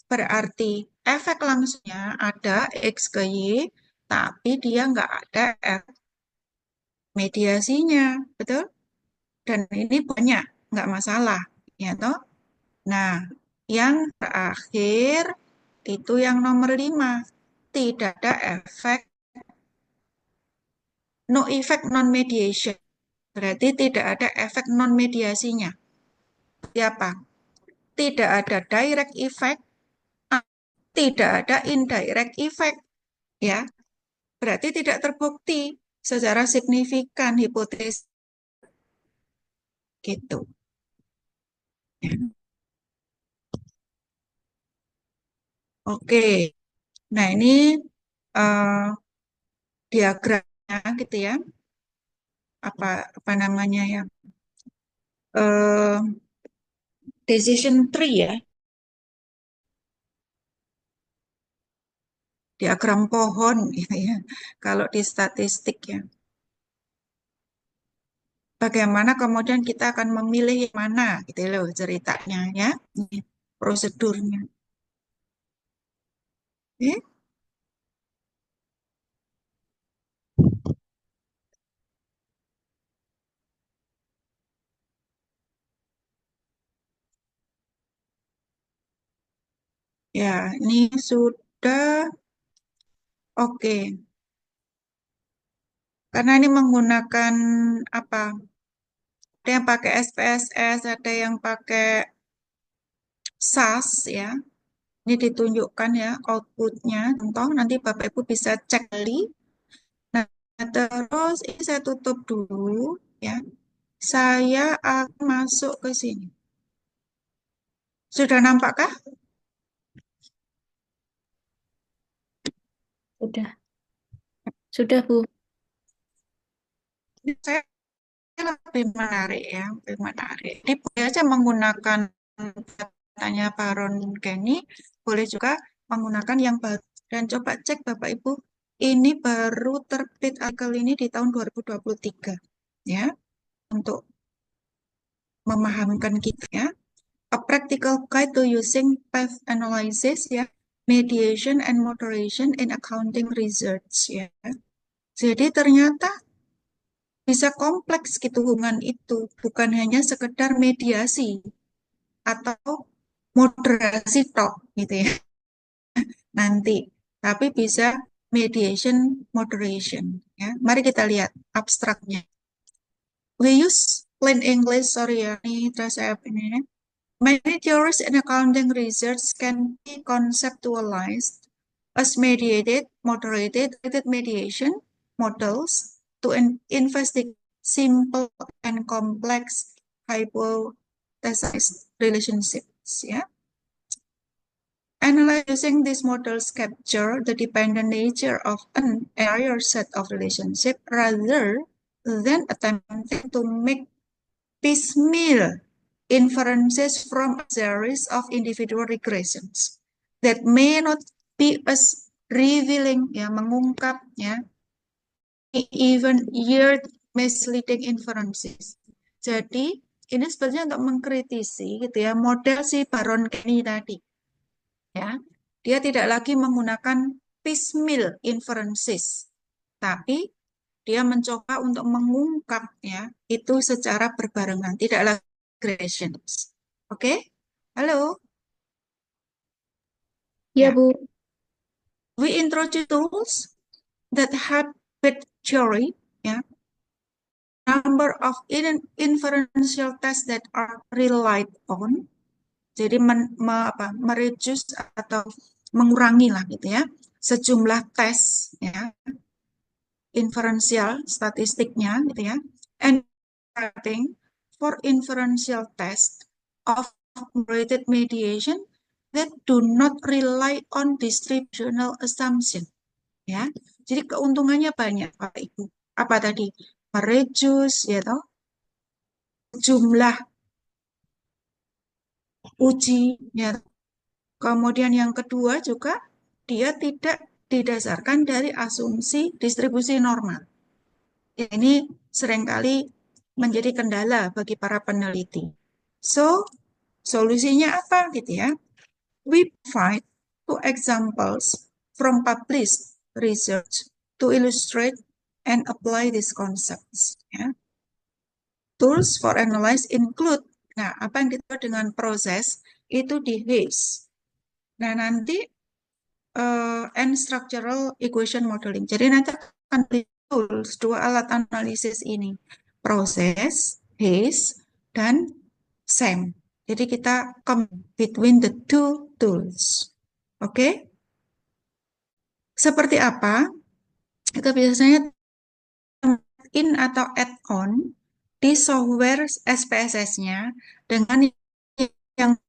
Berarti efek langsungnya ada X ke Y, tapi dia nggak ada efek mediasinya, betul? Dan ini banyak, nggak masalah, ya toh? Nah, yang terakhir itu yang nomor 5, tidak ada efek, no effect non-mediation. Berarti tidak ada efek non-mediasinya. Siapa? Tidak ada direct effect, tidak ada indirect effect, ya. Berarti tidak terbukti secara signifikan hipotesis gitu. Oke, nah ini uh, diagramnya gitu ya, apa namanya ya, uh, decision tree ya, diagram pohon gitu ya. Kalau di statistik ya, bagaimana kemudian kita akan memilih yang mana gitu loh ceritanya ya, prosedurnya. Oke. Ya, ini sudah oke. Karena ini menggunakan apa? Ada yang pakai SPSS, ada yang pakai SAS ya. Ini ditunjukkan ya outputnya. Contoh nanti Bapak Ibu bisa cek kali. Nah, terus ini saya tutup dulu ya. Saya akan masuk ke sini. Sudah nampakkah? Sudah. Sudah, Bu. Ini saya lebih menarik ya, lebih menarik. Ini boleh aja menggunakan datanya Baron Kenny, boleh juga menggunakan yang baru. Dan coba cek Bapak Ibu, ini baru terbit artikel ini di tahun 2023 ya, untuk memahamkan kita ya. A practical guide to using path analysis ya, mediation and moderation in accounting research ya. Jadi ternyata bisa kompleks gitu hubungan itu, bukan hanya sekedar mediasi atau moderasi tok gitu ya nanti, tapi bisa mediation moderation ya. Mari kita lihat abstraknya. We use plain English, sorry ya, ini terasa ini ya. Many theories in accounting research can be conceptualized as mediated, moderated, mediation models to investigate simple and complex hypothesized relationships. Ya. Analyzing these models capture the dependent nature of an entire set of relationships rather than attempting to make piecemeal inferences from a series of individual regressions that may not be as revealing, ya, mengungkap, ya, even yield misleading inferences. Jadi ini sebenarnya untuk mengkritisi gitu ya model si Baron Kenny tadi, ya. Dia tidak lagi menggunakan piecemeal inferences, tapi dia mencoba untuk mengungkap ya itu secara berbarengan, tidak lagi regressions. Oke? Halo? Ya, Ya. Bu. We introduce tools that have bit theory, ya. Number of inferential tests that are relied on. Jadi mereduce atau mengurangi lah gitu ya. Sejumlah tes ya, inferential statistiknya gitu ya. And writing for inferential test of moderated mediation that do not rely on distributional assumption. Ya, jadi keuntungannya banyak, Bapak Ibu. Apa tadi? Mereduce, ya toh, jumlah uji, ya. Kemudian yang kedua juga dia tidak didasarkan dari asumsi distribusi normal. Ini seringkali menjadi kendala bagi para peneliti. So, solusinya apa gitu ya? We provide two examples from published research to illustrate and apply these concepts. Ya. Tools for analyze include, nah apa yang kita dengan proses itu di HACE. Nah nanti and structural equation modeling. Jadi nanti akan tools dua alat analisis ini, proses, HACE, dan SAM. Jadi kita between the two tools. Oke? Seperti apa? Itu biasanya in atau add-on di software SPSS-nya dengan yang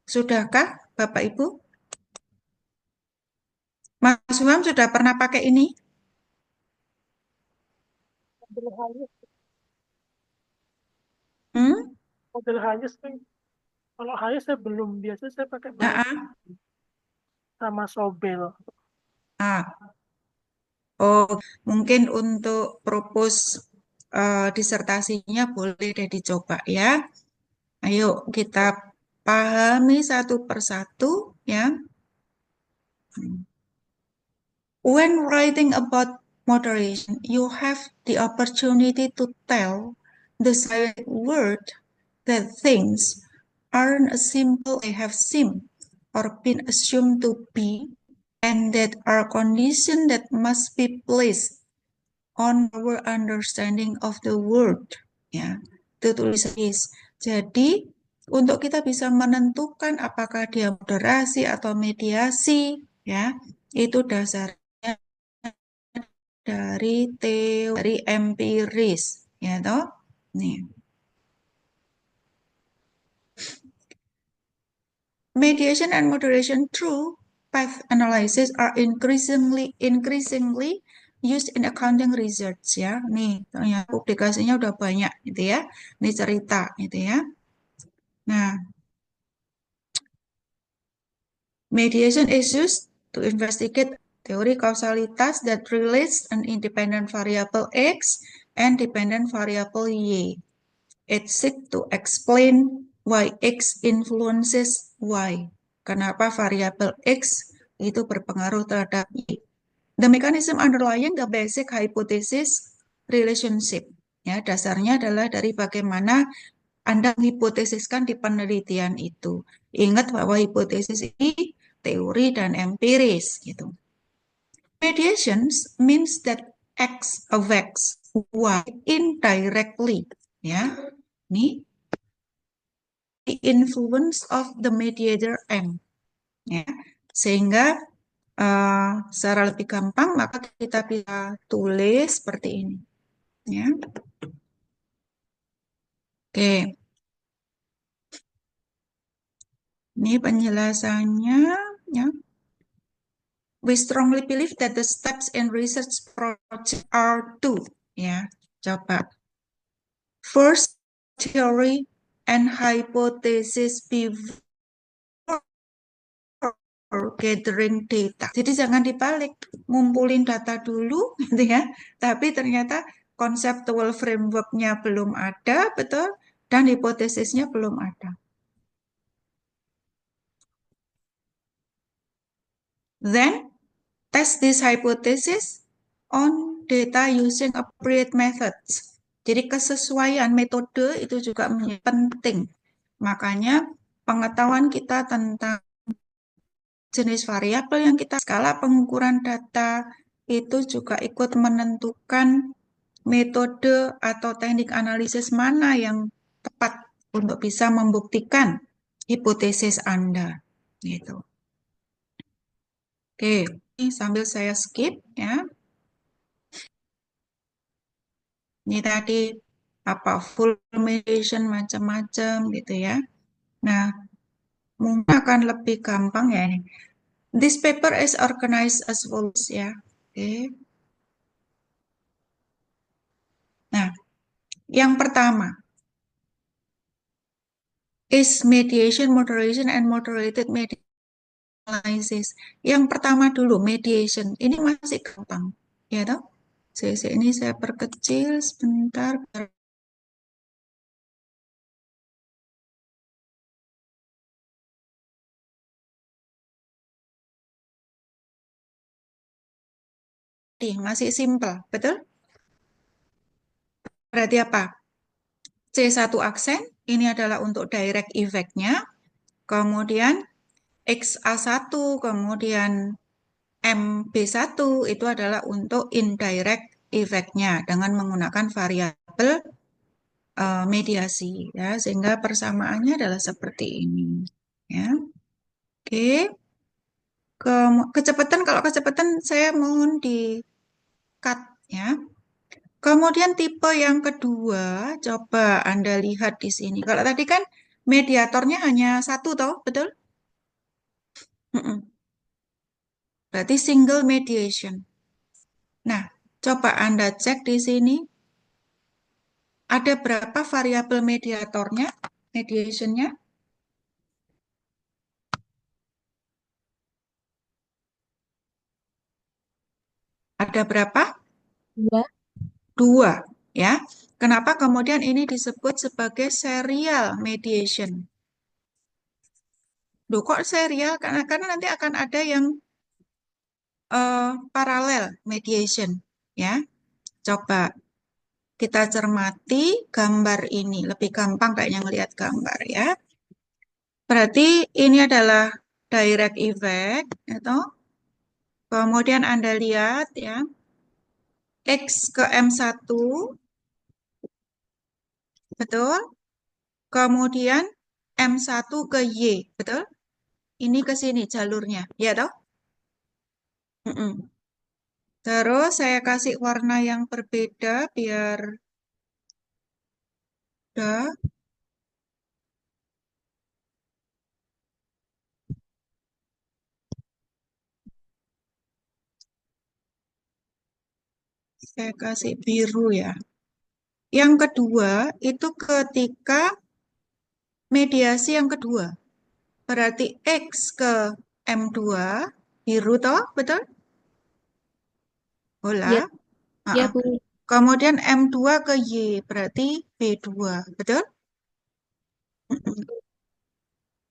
sudahkah Bapak Ibu? Mas Umam sudah pernah pakai ini? Model Hayes, Hmm? model Hayes nih. Kalau Hayes saya belum, biasa saya pakai Nah, Baron sama Sobel. ah. Oh, mungkin untuk propose disertasinya boleh deh dicoba ya. Ayo kita pahami satu persatu ya. When writing about moderation, you have the opportunity to tell the silent word that things aren't as simple as they have seemed or been assumed to be, and that are conditions that must be placed on our understanding of the world. Ya, itu tulisan. Jadi, untuk kita bisa menentukan apakah dia moderasi atau mediasi, ya, itu dasarnya dari teori empiris, ya toh? Nih. Mediation and moderation through path analysis are increasingly used in accounting research, ya. Nih, ternyata publikasinya udah banyak gitu ya. Ini cerita gitu ya. Nah, mediation is used to investigate teori kausalitas that relates an independent variable X and dependent variable Y. It seeks to explain why X influences Y. Kenapa variabel X itu berpengaruh terhadap Y. The mechanism underlying the basic hypothesis relationship. Ya, dasarnya adalah dari bagaimana Anda hipotesiskan di penelitian itu. Ingat bahwa hipotesis ini teori dan empiris gitu. Mediations means that X affects Y indirectly, ya. Ini the influence of the mediator M, ya. Sehingga secara lebih gampang maka kita bisa tulis seperti ini, ya. Oke, ini penjelasannya, ya. We strongly believe that the steps in research project are two, ya. Coba. First, theory and hypothesis before gathering data. Jadi jangan dibalik, ngumpulin data dulu, gitu ya. Tapi ternyata conceptual framework-nya belum ada, betul, dan hipotesisnya belum ada. Then test this hypothesis on data using appropriate methods. Jadi kesesuaian metode itu juga menjadi penting. Makanya pengetahuan kita tentang jenis variabel yang kita skala pengukuran data itu juga ikut menentukan metode atau teknik analisis mana yang tepat untuk bisa membuktikan hipotesis Anda. Gitu. Oke, ini sambil saya skip ya. Ini tadi apa full mediation macam-macam gitu ya. Nah, mungkin akan lebih gampang ya ini. This paper is organized as follows ya. Oke. Nah, yang pertama is mediation, moderation, and moderated mediation analysis. Yang pertama dulu mediation. Ini masih gampang, ya toh? Ini saya perkecil sebentar. Masih simple, betul? Berarti apa? C1 aksen, ini adalah untuk direct effect-nya. Kemudian XA1, kemudian MB1 itu adalah untuk indirect effect-nya dengan menggunakan variabel mediasi. Ya, sehingga persamaannya adalah seperti ini. Ya. Oke. Kecepatan, kalau kecepatan saya mohon di cut ya. Kemudian tipe yang kedua, coba Anda lihat di sini. Kalau tadi kan mediatornya hanya satu toh, betul? Berarti single mediation. Nah, coba Anda cek di sini. Ada berapa variabel mediatornya, mediationnya? Ada berapa? Dua. Dua, ya. Kenapa kemudian ini disebut sebagai serial mediation? Loh, kok serial? Karena nanti akan ada yang paralel mediation, ya. Coba kita cermati gambar ini. Lebih gampang kayaknya ngelihat gambar, ya. Berarti ini adalah direct effect, atau kemudian Anda lihat ya, X ke M1, betul? Kemudian M1 ke Y, betul? Ini ke sini jalurnya, ya toh? Mm-mm. Terus saya kasih warna yang berbeda biar udah. Saya kasih biru ya. Yang kedua itu ketika mediasi yang kedua. Berarti X ke M2, biru toh, betul? Bola. Ya, ya Ha-ha. Bu. Kemudian M2 ke Y, berarti B2, betul? Mm-mm.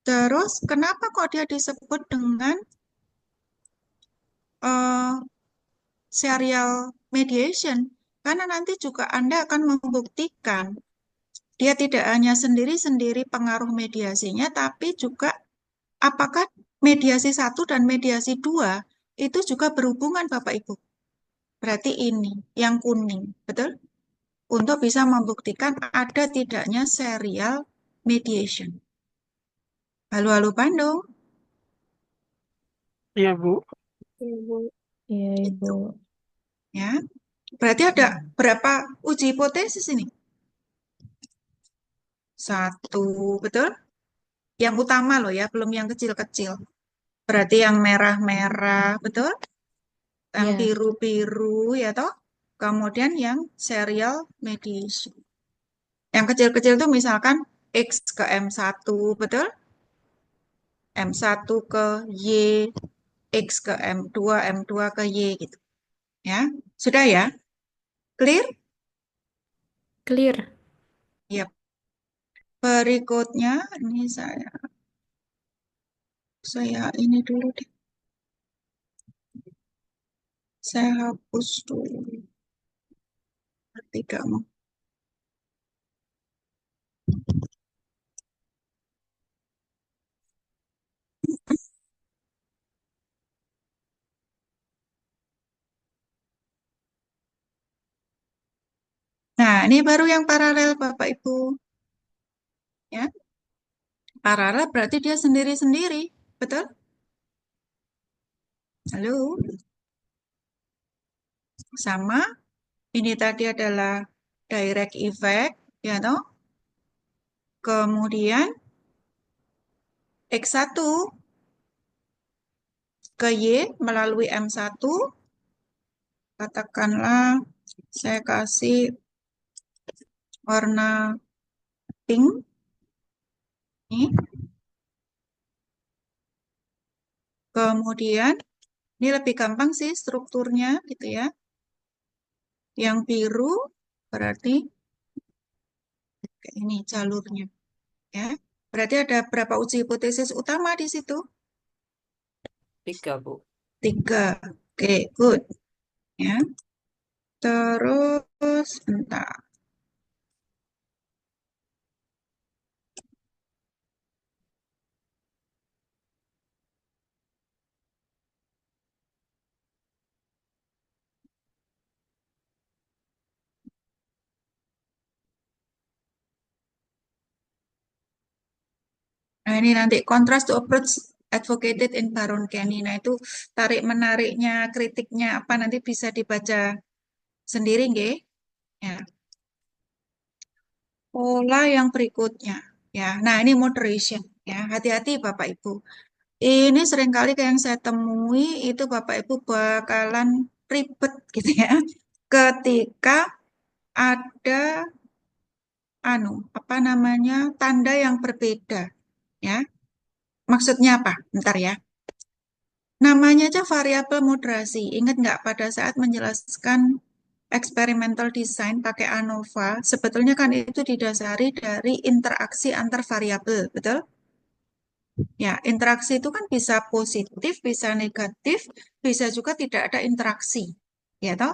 Terus kenapa kok dia disebut dengan eh, serial mediation? Karena nanti juga Anda akan membuktikan dia tidak hanya sendiri-sendiri pengaruh mediasinya, tapi juga apakah mediasi satu dan mediasi dua itu juga berhubungan Bapak Ibu. Berarti ini yang kuning, betul? Untuk bisa membuktikan ada tidaknya serial mediation. Halo-halo Bandung, Iya, Bu. Iya, Bu. Iya, Ibu. itu ya. Berarti ada berapa uji hipotesis ini? Satu, betul? Yang utama loh ya, belum yang kecil-kecil. Berarti yang merah-merah, betul? Yang Ya, biru-biru ya toh? Kemudian yang serial mediation. Yang kecil-kecil itu misalkan X ke M1, betul? M1 ke Y, X ke M2, M2 ke Y gitu. Ya, sudah ya? Clear? clear. Ya. Berikutnya ini saya ini dulu deh. Saya hapus dulu. Tidak mau. Nah, ini baru yang paralel Bapak Ibu. Ya, paralel berarti dia sendiri-sendiri. Betul? Halo, sama. Ini tadi adalah direct effect, ya toh? Kemudian X1 ke Y melalui M1, katakanlah saya kasih warna pink. Ini. Kemudian, ini lebih gampang sih strukturnya gitu ya. Yang biru berarti kayak ini jalurnya. Ya. Berarti ada berapa uji hipotesis utama di situ? 3, Bu. 3. Oke, good. Ya. Terus, bentar. Nah, ini nanti contrast to approach advocated in Baron Kenny. Nah, itu tarik-menariknya, kritiknya apa nanti bisa dibaca sendiri, nggih? Ya. Pola yang berikutnya. Ya, nah ini moderation. Ya, hati-hati Bapak Ibu. Ini seringkali kayak yang saya temui itu Bapak Ibu bakalan ribet gitu ya. Ketika ada apa namanya tanda yang berbeda ya. Maksudnya apa? Bentar ya. Namanya aja variabel moderasi. Ingat nggak pada saat menjelaskan experimental design pakai ANOVA, sebetulnya kan itu didasari dari interaksi antar variabel, betul? Ya, interaksi itu kan bisa positif, bisa negatif, bisa juga tidak ada interaksi. Ya toh?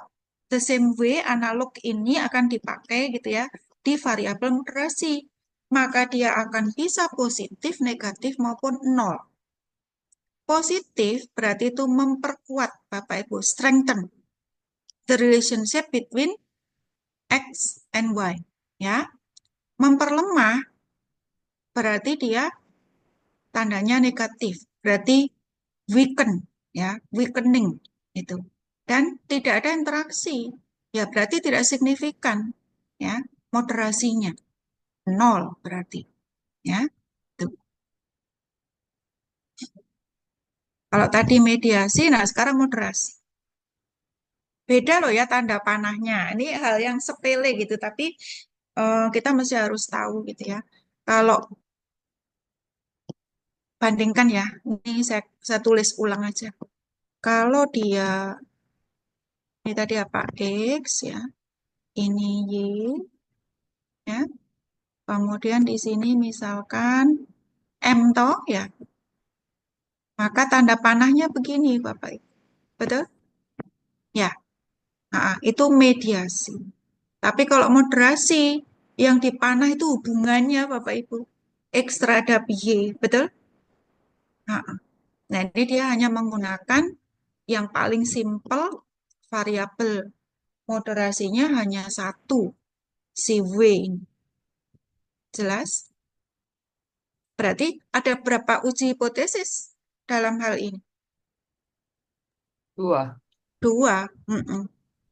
The same way analog ini akan dipakai gitu ya di variabel moderasi. Maka dia akan bisa positif, negatif maupun nol. Positif berarti itu memperkuat, Bapak Ibu, strengthen the relationship between X and Y. Ya, memperlemah berarti dia tandanya negatif, berarti weaken, ya, weakening itu. Dan tidak ada interaksi, ya berarti tidak signifikan, ya, moderasinya nol berarti, ya. Tuh. Kalau tadi mediasi, nah sekarang moderasi. Beda loh ya tanda panahnya. Ini hal yang sepele gitu, tapi kita mesti harus tahu gitu ya. Kalau bandingkan ya, ini saya tulis ulang aja. Kalau dia, ini tadi apa? X ya, ini Y ya. Kemudian di sini misalkan M toh ya, maka tanda panahnya begini Bapak Ibu. Betul? Ya, itu mediasi. Tapi kalau moderasi, yang dipanah itu hubungannya Bapak Ibu. X terhadap Y, betul? Nah, ini dia hanya menggunakan yang paling simpel, variabel moderasinya hanya satu, si W ini. Jelas? Berarti ada berapa uji hipotesis dalam hal ini? 2. Dua.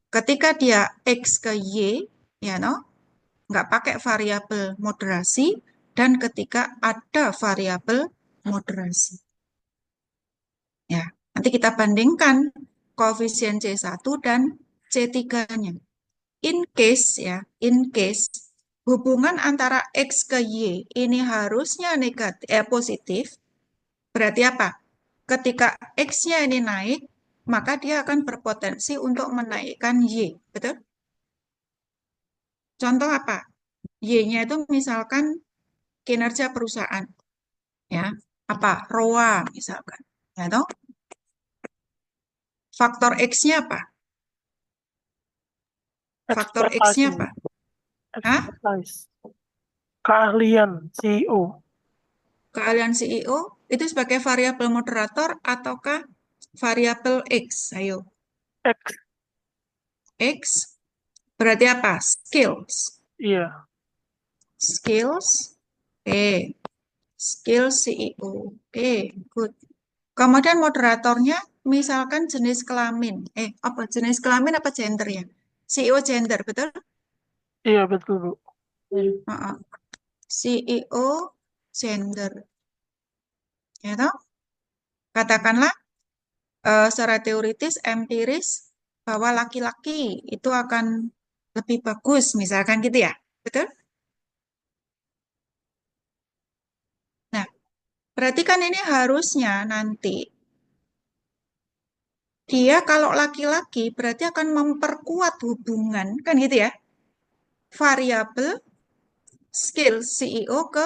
Ketika dia X ke Y, ya no, nggak pakai variabel moderasi, dan ketika ada variabel moderasi. Ya, nanti kita bandingkan koefisien C1 dan C3-nya. In case ya, in case hubungan antara X ke Y ini harusnya positif, berarti apa? Ketika X-nya ini naik, maka dia akan berpotensi untuk menaikkan Y, betul? Contoh apa? Y-nya itu misalkan kinerja perusahaan, ya. Apa? ROA misalkan. Ya toh? Faktor X-nya apa? Faktor X-nya Expertise, apa? Hah? expertise, keahlian CEO, Keahlian CEO itu sebagai variabel moderator ataukah variabel X? Ayo. X, X berarti apa? Skills. iya, Skills. Skills CEO. Good. Kemudian moderatornya misalkan jenis kelamin. Apa jenis kelamin apa gender ya? CEO gender, betul? iya betul Bu. CEO gender. Ya toh? Katakanlah secara teoritis, empiris, bahwa laki-laki itu akan lebih bagus, misalkan gitu ya. Betul? Nah, berarti kan ini harusnya nanti dia kalau laki-laki berarti akan memperkuat hubungan, kan gitu ya, variabel skill CEO ke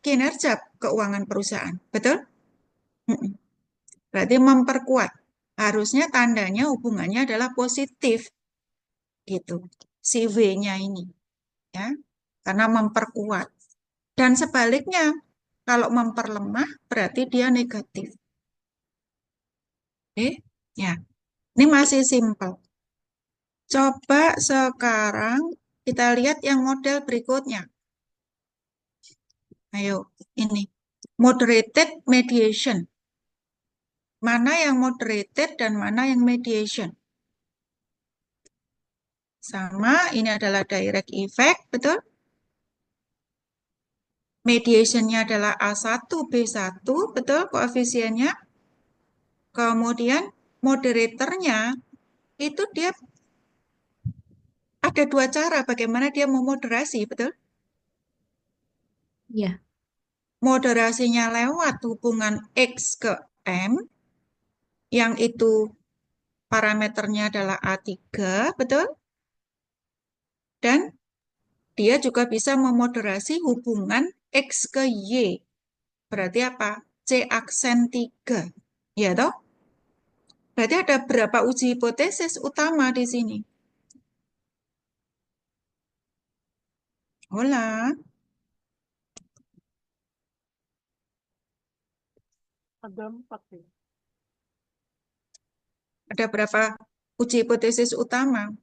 kinerja keuangan perusahaan. Betul? Berarti memperkuat. Harusnya tandanya hubungannya adalah positif gitu. Si W-nya ini ya. Karena memperkuat. Dan sebaliknya, kalau memperlemah berarti dia negatif. Oke? Ya. Ini masih simpel. Coba sekarang kita lihat yang model berikutnya. Ayo, ini. Moderated mediation. Mana yang moderated dan mana yang mediation? Sama, ini adalah direct effect, betul? Mediationnya adalah A1, B1, betul koefisiennya? Kemudian moderatornya itu dia ada dua cara bagaimana dia memoderasi, betul? Iya. Moderasinya lewat hubungan X ke M, yang itu parameternya adalah A3, betul? Dan dia juga bisa memoderasi hubungan X ke Y. Berarti apa? C aksen 3. Ya toh? Berarti ada berapa uji hipotesis utama di sini? Hola. ada 4 ya. Ada berapa uji hipotesis utama?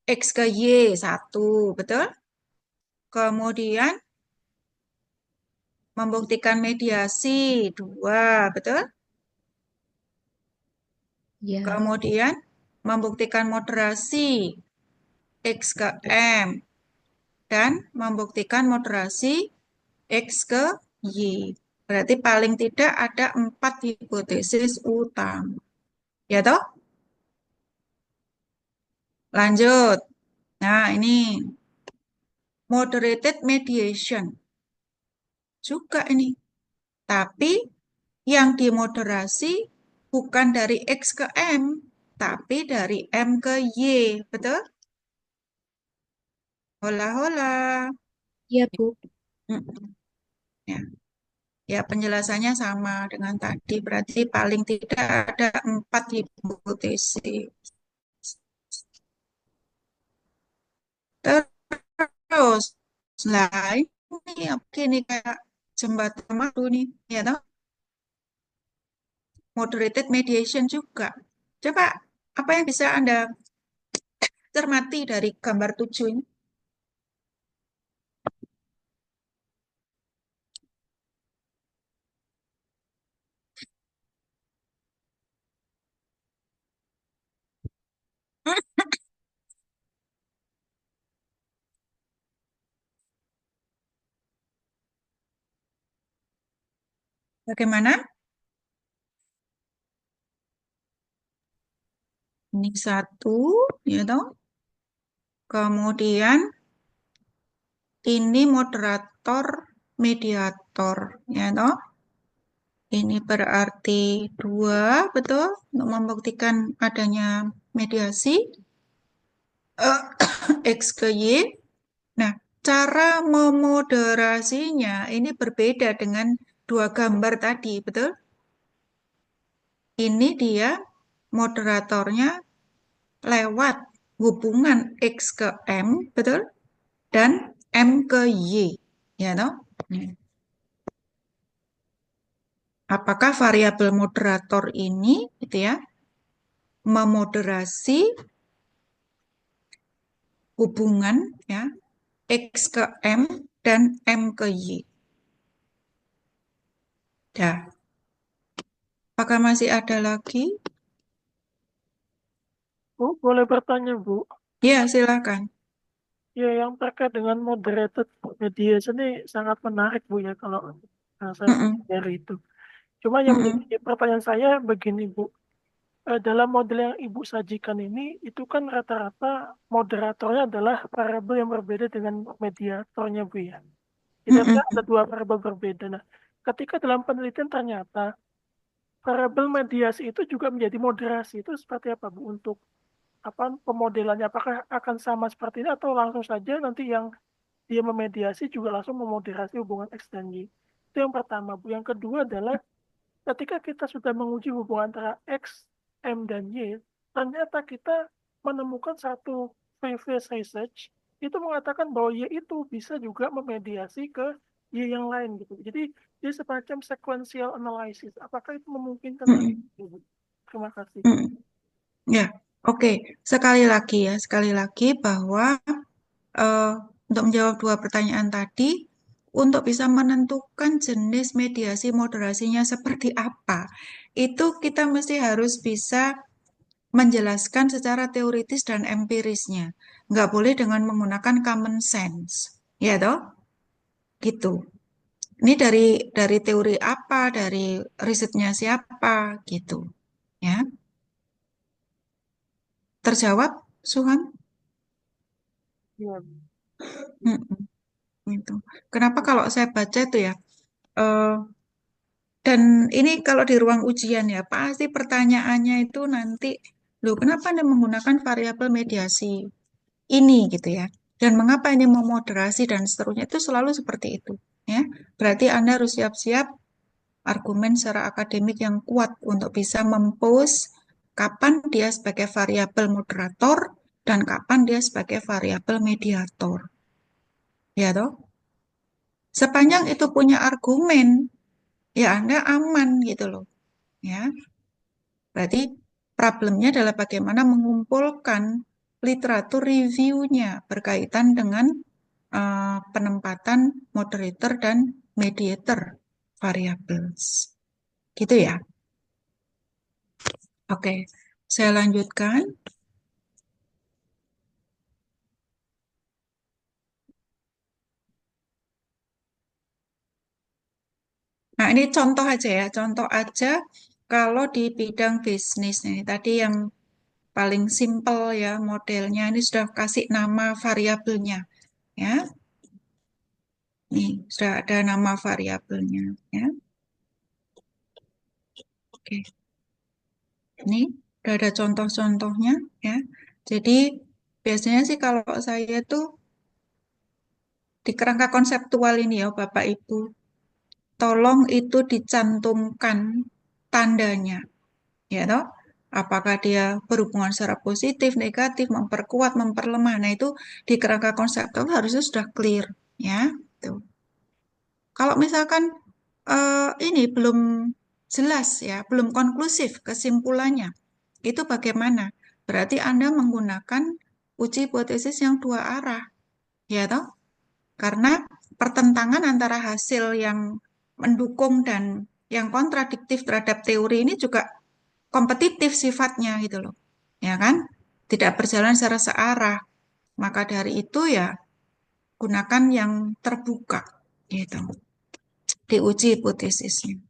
X ke Y, 1, betul? Kemudian membuktikan mediasi, 2, betul? Ya, Kemudian membuktikan moderasi, X ke M, dan membuktikan moderasi X ke Y. Berarti paling tidak ada 4 hipotesis utama. Ya toh? Lanjut. Nah, ini moderated mediation. Juga ini. Tapi yang dimoderasi bukan dari X ke M, tapi dari M ke Y. Betul? Hola-hola. ya Bu. Mm-mm. Ya. Ya, penjelasannya sama dengan tadi. Berarti paling tidak ada 4 hipotesis. Terus, lah ini apa ini kayak jembatan madu nih, ya toh? Moderated mediation juga. Coba, apa yang bisa Anda cermati dari gambar 7 ini? Bagaimana? Ini 1, ya toh? Kemudian ini moderator mediator, ya toh? Ini berarti 2, betul? Untuk membuktikan adanya mediasi. X ke Y. Nah, cara memoderasinya ini berbeda dengan 2 gambar tadi, betul? Ini dia moderatornya lewat hubungan X ke M, betul? Dan M ke Y, ya toh? Apakah variabel moderator ini, gitu ya, memoderasi hubungan ya X ke M dan M ke Y? Dah. Apakah masih ada lagi? Bu, boleh bertanya, Bu? Ya, silakan. Ya, yang terkait dengan moderated mediation ini sangat menarik, Bu, ya, kalau saya Mm-mm, dari itu. Cuma yang mm-mm, menjadi pertanyaan saya begini, Bu. Dalam model yang Ibu sajikan ini, itu kan rata-rata moderatornya adalah variabel yang berbeda dengan mediatornya, Bu, ya. Jadi mm-mm, ada 2 variabel berbeda. Nah, ketika dalam penelitian ternyata variabel mediasi itu juga menjadi moderasi, itu seperti apa, Bu, untuk apa pemodelannya? Apakah akan sama seperti ini atau langsung saja nanti yang dia memediasi juga langsung memoderasi hubungan X dan Y? Itu yang pertama, Bu. Yang kedua adalah ketika kita sudah menguji hubungan antara X, M, dan Y, ternyata kita menemukan satu previous research itu mengatakan bahwa Y itu bisa juga memediasi ke Y yang lain gitu. Jadi dia semacam sequential analysis. Apakah itu memungkinkan? mm-mm, Terima kasih. mm-mm. Ya, oke. Sekali lagi bahwa eh, untuk menjawab 2 pertanyaan tadi, untuk bisa menentukan jenis mediasi moderasinya seperti apa, itu kita mesti harus bisa menjelaskan secara teoritis dan empirisnya. Nggak boleh dengan menggunakan common sense. Ya toh? Gitu. Ini dari teori apa, dari risetnya siapa, gitu. Ya, terjawab, Suhan? Ya, Mm-mm, gitu. Kenapa kalau saya baca itu ya, eh, dan ini kalau di ruang ujian ya, pasti pertanyaannya itu nanti, loh kenapa Anda menggunakan variabel mediasi ini gitu ya, dan mengapa ini memoderasi dan seterusnya, itu selalu seperti itu. Ya, berarti Anda harus siap-siap argumen secara akademik yang kuat untuk bisa mempose kapan dia sebagai variabel moderator dan kapan dia sebagai variabel mediator. Ya toh? Sepanjang itu punya argumen, ya Anda aman gitu loh. Ya, berarti problemnya adalah bagaimana mengumpulkan literatur reviewnya berkaitan dengan penempatan moderator dan mediator variables. Gitu ya. Oke, saya lanjutkan. Nah, ini contoh aja ya, contoh aja kalau di bidang bisnis nih, tadi yang paling simpel ya modelnya, ini sudah kasih nama variabelnya ya. Nih, sudah ada nama variabelnya ya. Oke, ini sudah ada contoh-contohnya ya. Jadi biasanya sih kalau saya tuh di kerangka konseptual ini ya Bapak Ibu, tolong itu dicantumkan tandanya ya toh, apakah dia berhubungan secara positif, negatif, memperkuat, memperlemah. Nah, itu di kerangka konseptual harusnya sudah clear ya. Tuh. Kalau misalkan ini belum jelas ya, belum konklusif kesimpulannya, itu bagaimana? Berarti Anda menggunakan uji hipotesis yang dua arah, ya toh? Karena pertentangan antara hasil yang mendukung dan yang kontradiktif terhadap teori ini juga kompetitif sifatnya gitu loh. Ya kan? Tidak berjalan secara searah. Maka dari itu ya gunakan yang terbuka gitu. Diuji hipotesisnya.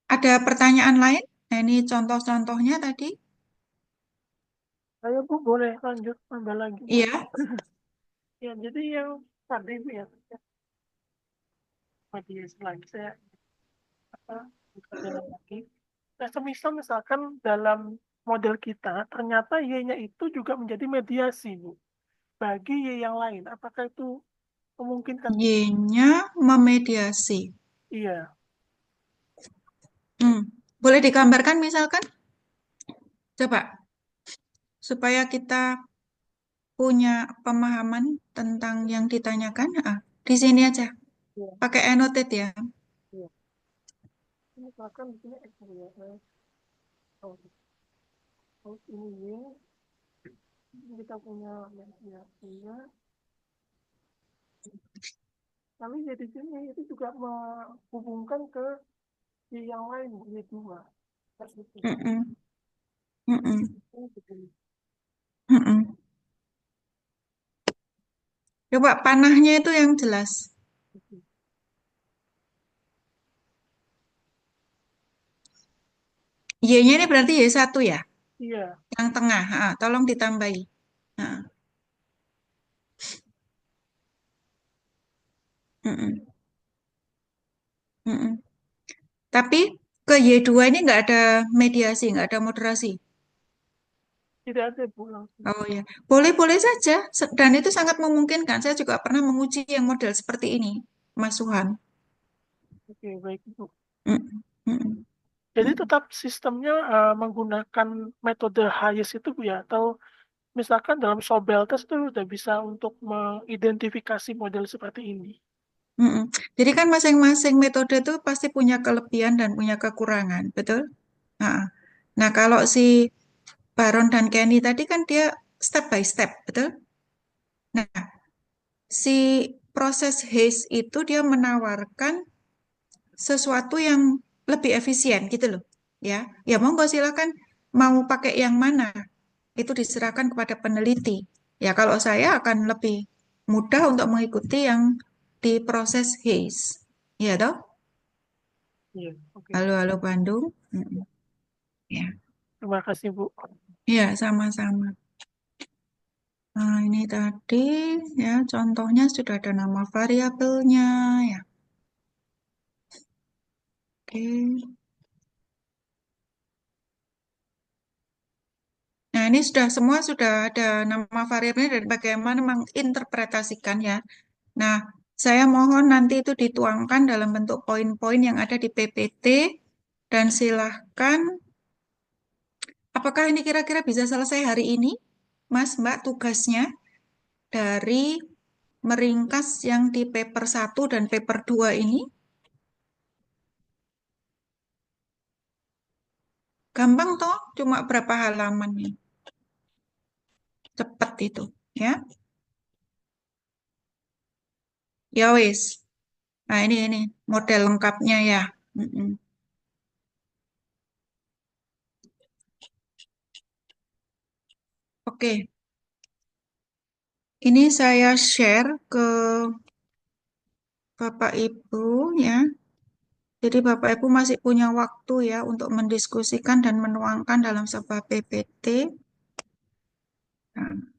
Ada pertanyaan lain? Nah, ini contoh-contohnya tadi. Saya Bu boleh lanjut tambah lagi Bu. Iya. Ya, jadi yang tadi Bu ya, tadi lagi saya apa jalan lagi. Nah, semisal misalkan dalam model kita ternyata Y-nya itu juga menjadi mediasi Bu bagi Y yang lain. Apakah itu memungkinkan Bu? Y-nya memediasi. Iya, Boleh digambarkan misalkan? Coba, supaya kita punya pemahaman tentang yang ditanyakan. Di sini aja. iya, Pakai annotate ya. iya. Misalkan di sini X ya, oh, oh, ini Y, kita punya mediasinya. Lalu ya di sini itu juga menghubungkan ke Y yang lain, Y2. Seperti itu. Mm-mm. Mm-mm. Ini begini. Mm-mm. Coba panahnya itu yang jelas. Y-nya ini berarti Y1 ya? Iya, Yang tengah. Tolong ditambahi. Ah, mm-mm. Mm-mm. Tapi ke Y2 ini nggak ada mediasi, nggak ada moderasi. tidak ada Bu langsung. Oh ya, boleh-boleh saja. Dan itu sangat memungkinkan. Saya juga pernah menguji yang model seperti ini, Mas Suhan. Oke, baik Bu. Mm-mm. Mm-mm. Jadi Mm-mm. tetap sistemnya menggunakan metode Hayes itu Bu ya, atau misalkan dalam Sobel test itu udah bisa untuk mengidentifikasi model seperti ini. Mm-mm. Jadi kan masing-masing metode itu pasti punya kelebihan dan punya kekurangan, betul? Nah, nah kalau si Baron dan Kenny tadi kan dia step by step, betul? Nah, si proses Hayes itu dia menawarkan sesuatu yang lebih efisien gitu loh. Ya, ya monggo silakan mau pakai yang mana itu diserahkan kepada peneliti. Ya kalau saya akan lebih mudah untuk mengikuti yang di proses Hayes. Ya toh? Iya, oke. Halo halo Bandung. Ya, Terima kasih Bu. ya sama-sama. Nah, ini tadi ya contohnya sudah ada nama variabelnya ya. Oke. Nah, ini sudah semua sudah ada nama variabelnya dan bagaimana menginterpretasikan ya. Nah, saya mohon nanti itu dituangkan dalam bentuk poin-poin yang ada di PPT dan silahkan, apakah ini kira-kira bisa selesai hari ini, Mas, Mbak, tugasnya dari meringkas yang di paper 1 dan paper 2 ini? Gampang toh, cuma berapa halaman nih. Cepet itu, ya. Ya wis. Nah, ini model lengkapnya ya. Mm-mm. Oke, ini saya share ke Bapak Ibu ya. Jadi Bapak Ibu masih punya waktu ya untuk mendiskusikan dan menuangkan dalam sebuah PPT. Nah,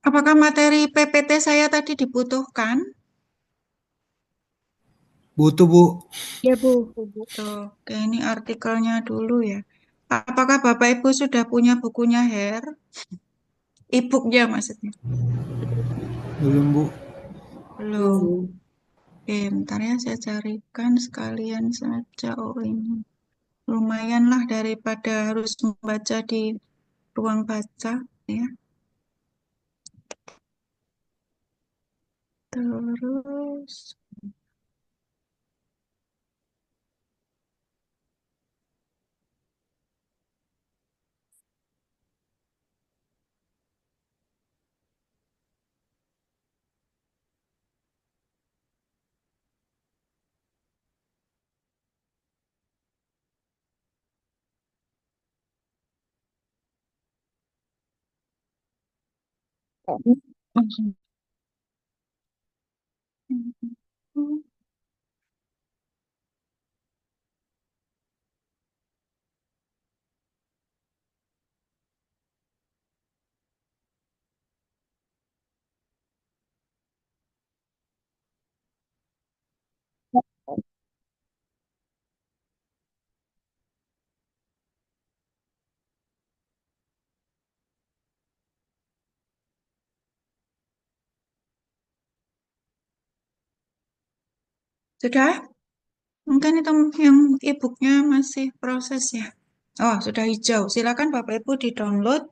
apakah materi PPT saya tadi dibutuhkan? Butuh, Bu. Ya, Bu. Oke, ini artikelnya dulu ya. Apakah Bapak Ibu sudah punya bukunya Her? E-booknya maksudnya. Belum, Bu. Belum. Oke, bentar ya saya carikan sekalian saja. Oh ini. Lumayanlah daripada harus membaca di ruang baca ya. Terus sudah? Mungkin itu yang e-booknya masih proses ya. Oh, sudah hijau. Silakan Bapak Ibu di-download.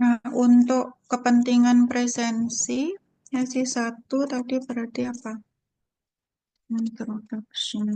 Nah, untuk kepentingan presensi, sesi 1 tadi berarti apa? Introduction.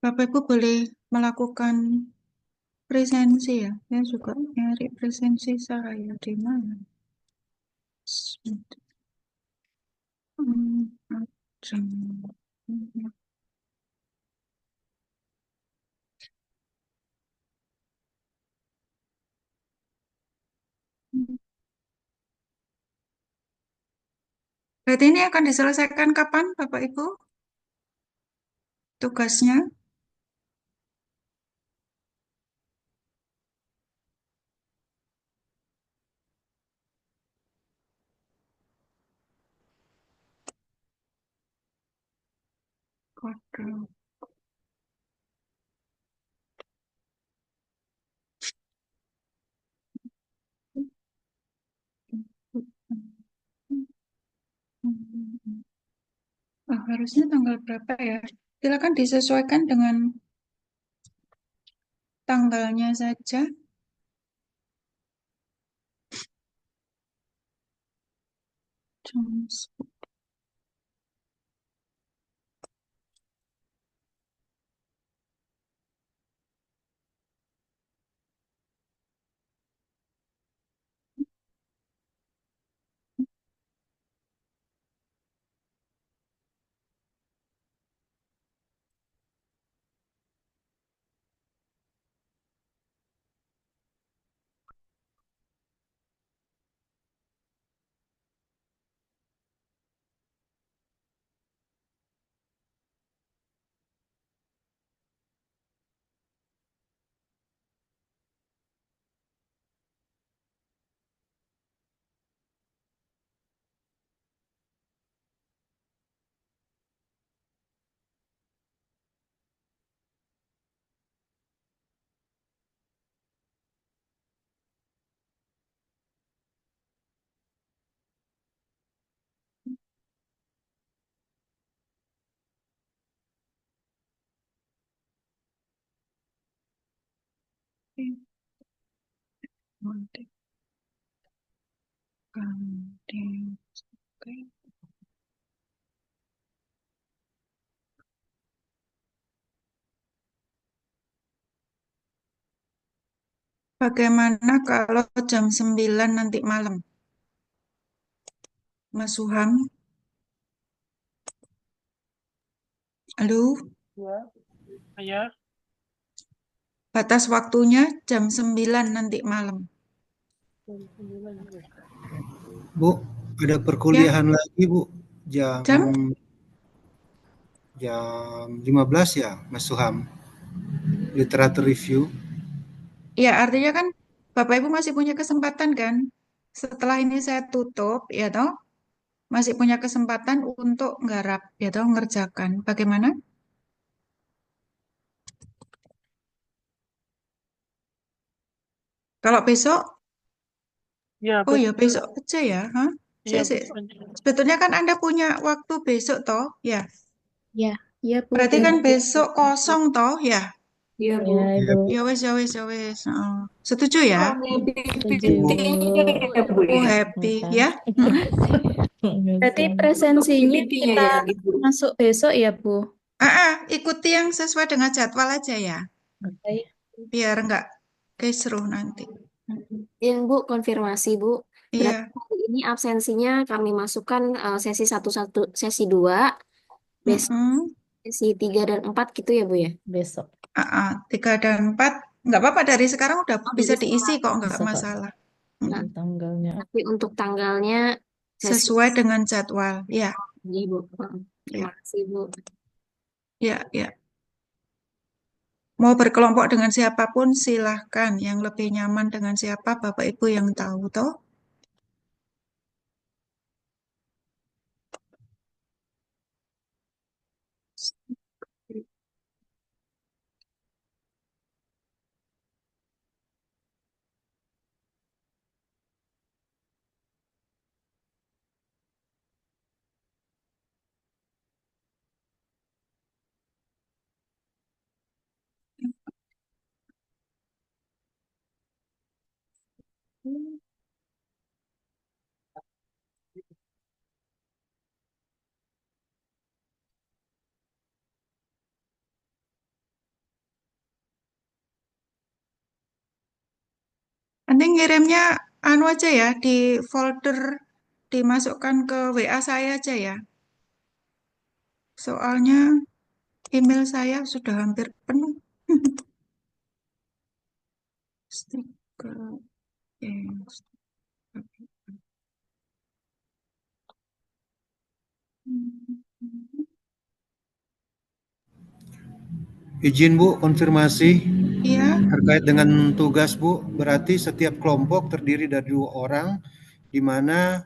Bapak Ibu boleh melakukan presensi ya. Saya juga nyari presensi saya di mana. Hmm, Berarti ini akan diselesaikan kapan, Bapak Ibu? Tugasnya? Kode. Harusnya tanggal berapa ya? Silakan disesuaikan dengan tanggalnya saja. Jam Monday, Monday. Oke. Bagaimana kalau jam 9 nanti malam? Mas Suham, halo? Ya, ya, Batas waktunya jam 9 nanti malam. jam 9 ya. Bu, ada Ya, perkuliahan lagi, Bu. Jam jam? jam 15 ya, Mas Suham. Literatur review. Ya, artinya kan Bapak Ibu masih punya kesempatan kan? Setelah ini saya tutup, ya toh? Masih punya kesempatan untuk nggarap, ya toh, ngerjakan. Bagaimana? Kalau besok, Ya, oh ya betul. besok aja ya, hah? Iya, Saya- besok aja. sebetulnya kan Anda punya waktu besok toh, ya. Ya, ya Bu, Berarti kan besok. besok kosong toh, ya. Iya, Bu. Ya Ya, Ibu, Ya wes, ya wes, ya wes. Setuju ya? Hanya setuju Ibu. PPT-nya ya, Bu Oh ya. happy Enggak. ya. Mm-mm. Berarti Untuk presensinya PPT-nya kita ya, Ibu. masuk besok ya Bu? Ikuti yang sesuai dengan jadwal aja ya, Oke. biar nggak kisruh nanti. Yang Bu, konfirmasi Bu. Berarti Iya. hari ini absensinya kami masukkan sesi satu, sesi 2, besok Mm-mm. sesi 3 dan 4 gitu ya Bu ya? Besok. 3 dan 4 nggak apa-apa, dari sekarang udah Oh, bisa dari diisi sekarang. kok, nggak Bisa Kak. masalah. Nah, Nanti tanggalnya. tapi untuk tanggalnya sesi Sesuai dengan jadwal. Ya, ini Bu. ya, Terima kasih Bu. ya, ya. Mau berkelompok dengan siapapun silahkan. Yang lebih nyaman dengan siapa Bapak Ibu yang tahu toh. Nanti ngirimnya anu aja ya, di folder dimasukkan ke WA saya aja ya. Soalnya email saya sudah hampir penuh. Stiker. Yes. Izin Bu, konfirmasi Iya, terkait dengan tugas Bu. Berarti setiap kelompok terdiri dari 2 orang, di mana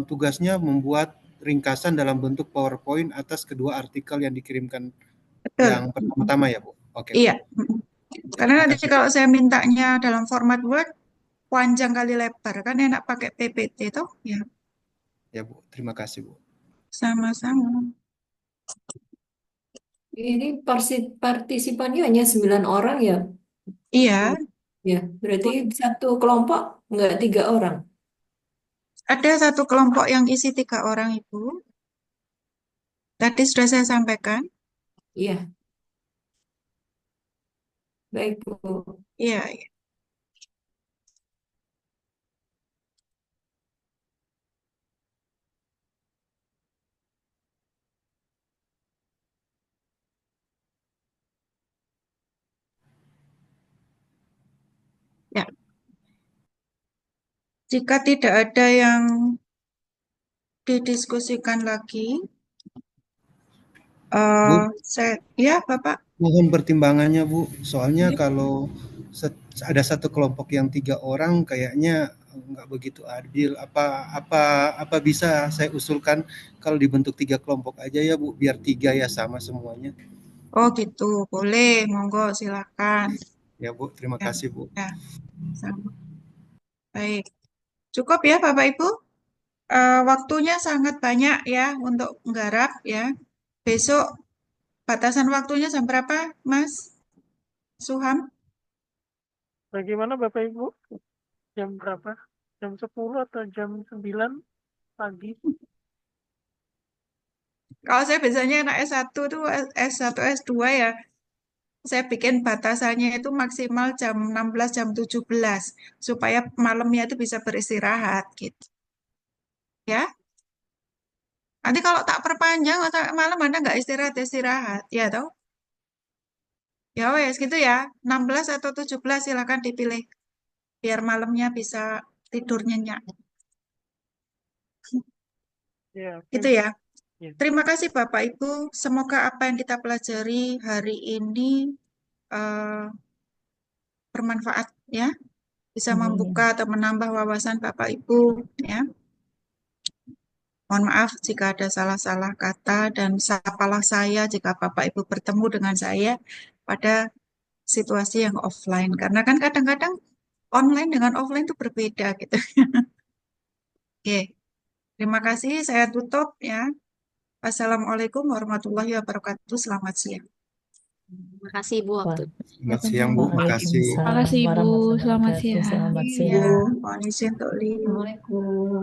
tugasnya membuat ringkasan dalam bentuk PowerPoint atas kedua artikel yang dikirimkan betul. yang pertama-tama ya Bu. Oke Bu. Iya. Karena nanti Makasih. kalau saya mintanya dalam format Word, panjang kali lebar, kan enak pakai PPT toh? Ya, Ya Bu, terima kasih Bu. sama-sama. Ini partisipannya hanya 9 orang ya? Iya, Ya, berarti satu kelompok nggak 3 orang. ada satu kelompok yang isi 3 orang Ibu. Tadi sudah saya sampaikan. Iya, baik Bu. Iya, iya. Ya. Jika tidak ada yang didiskusikan lagi, Bu, ya Bapak. mohon pertimbangannya Bu. Soalnya kalau ada satu kelompok yang 3 orang kayaknya nggak begitu adil. Apa bisa saya usulkan kalau dibentuk 3 kelompok aja ya Bu, biar 3 ya sama semuanya. Oh gitu, boleh, monggo silakan. Ya Bu, terima Ya, kasih Bu. ya, sama. Baik, cukup ya Bapak Ibu. Waktunya sangat banyak ya untuk nggarap ya. Besok batasan waktunya jam berapa, Mas Suham? Bagaimana Bapak Ibu? Jam berapa? Jam 10 atau jam 9 pagi? Kalau saya biasanya anak S1 tuh S1 S2 ya, saya bikin batasannya itu maksimal jam 16 jam 17 supaya malamnya itu bisa beristirahat gitu. Ya. Nanti kalau tak perpanjang masa malam Anda nggak istirahat, ya toh? Ya wes gitu ya. 16 atau 17 silakan dipilih biar malamnya bisa tidur nyenyak. Ya, Gitu oke. ya. Ya. Terima kasih Bapak Ibu. Semoga apa yang kita pelajari hari ini eh, bermanfaat ya. Bisa membuka atau menambah wawasan Bapak Ibu ya. Mohon maaf jika ada salah-salah kata dan sapalah saya jika Bapak Ibu bertemu dengan saya pada situasi yang offline. Karena kan kadang-kadang online dengan offline itu berbeda gitu. Oke, terima kasih. Saya tutup ya. Wassalamualaikum warahmatullahi wabarakatuh. Selamat siang. Terima kasih Bu Wah, waktu. Selamat siang Bu, makasih. Terima Waalaikumsalam kasih Ibu, warahmatullahi selamat wabarakatuh. siang. Selamat Iya, siang. mohon izin untuk lihat. Assalamualaikum.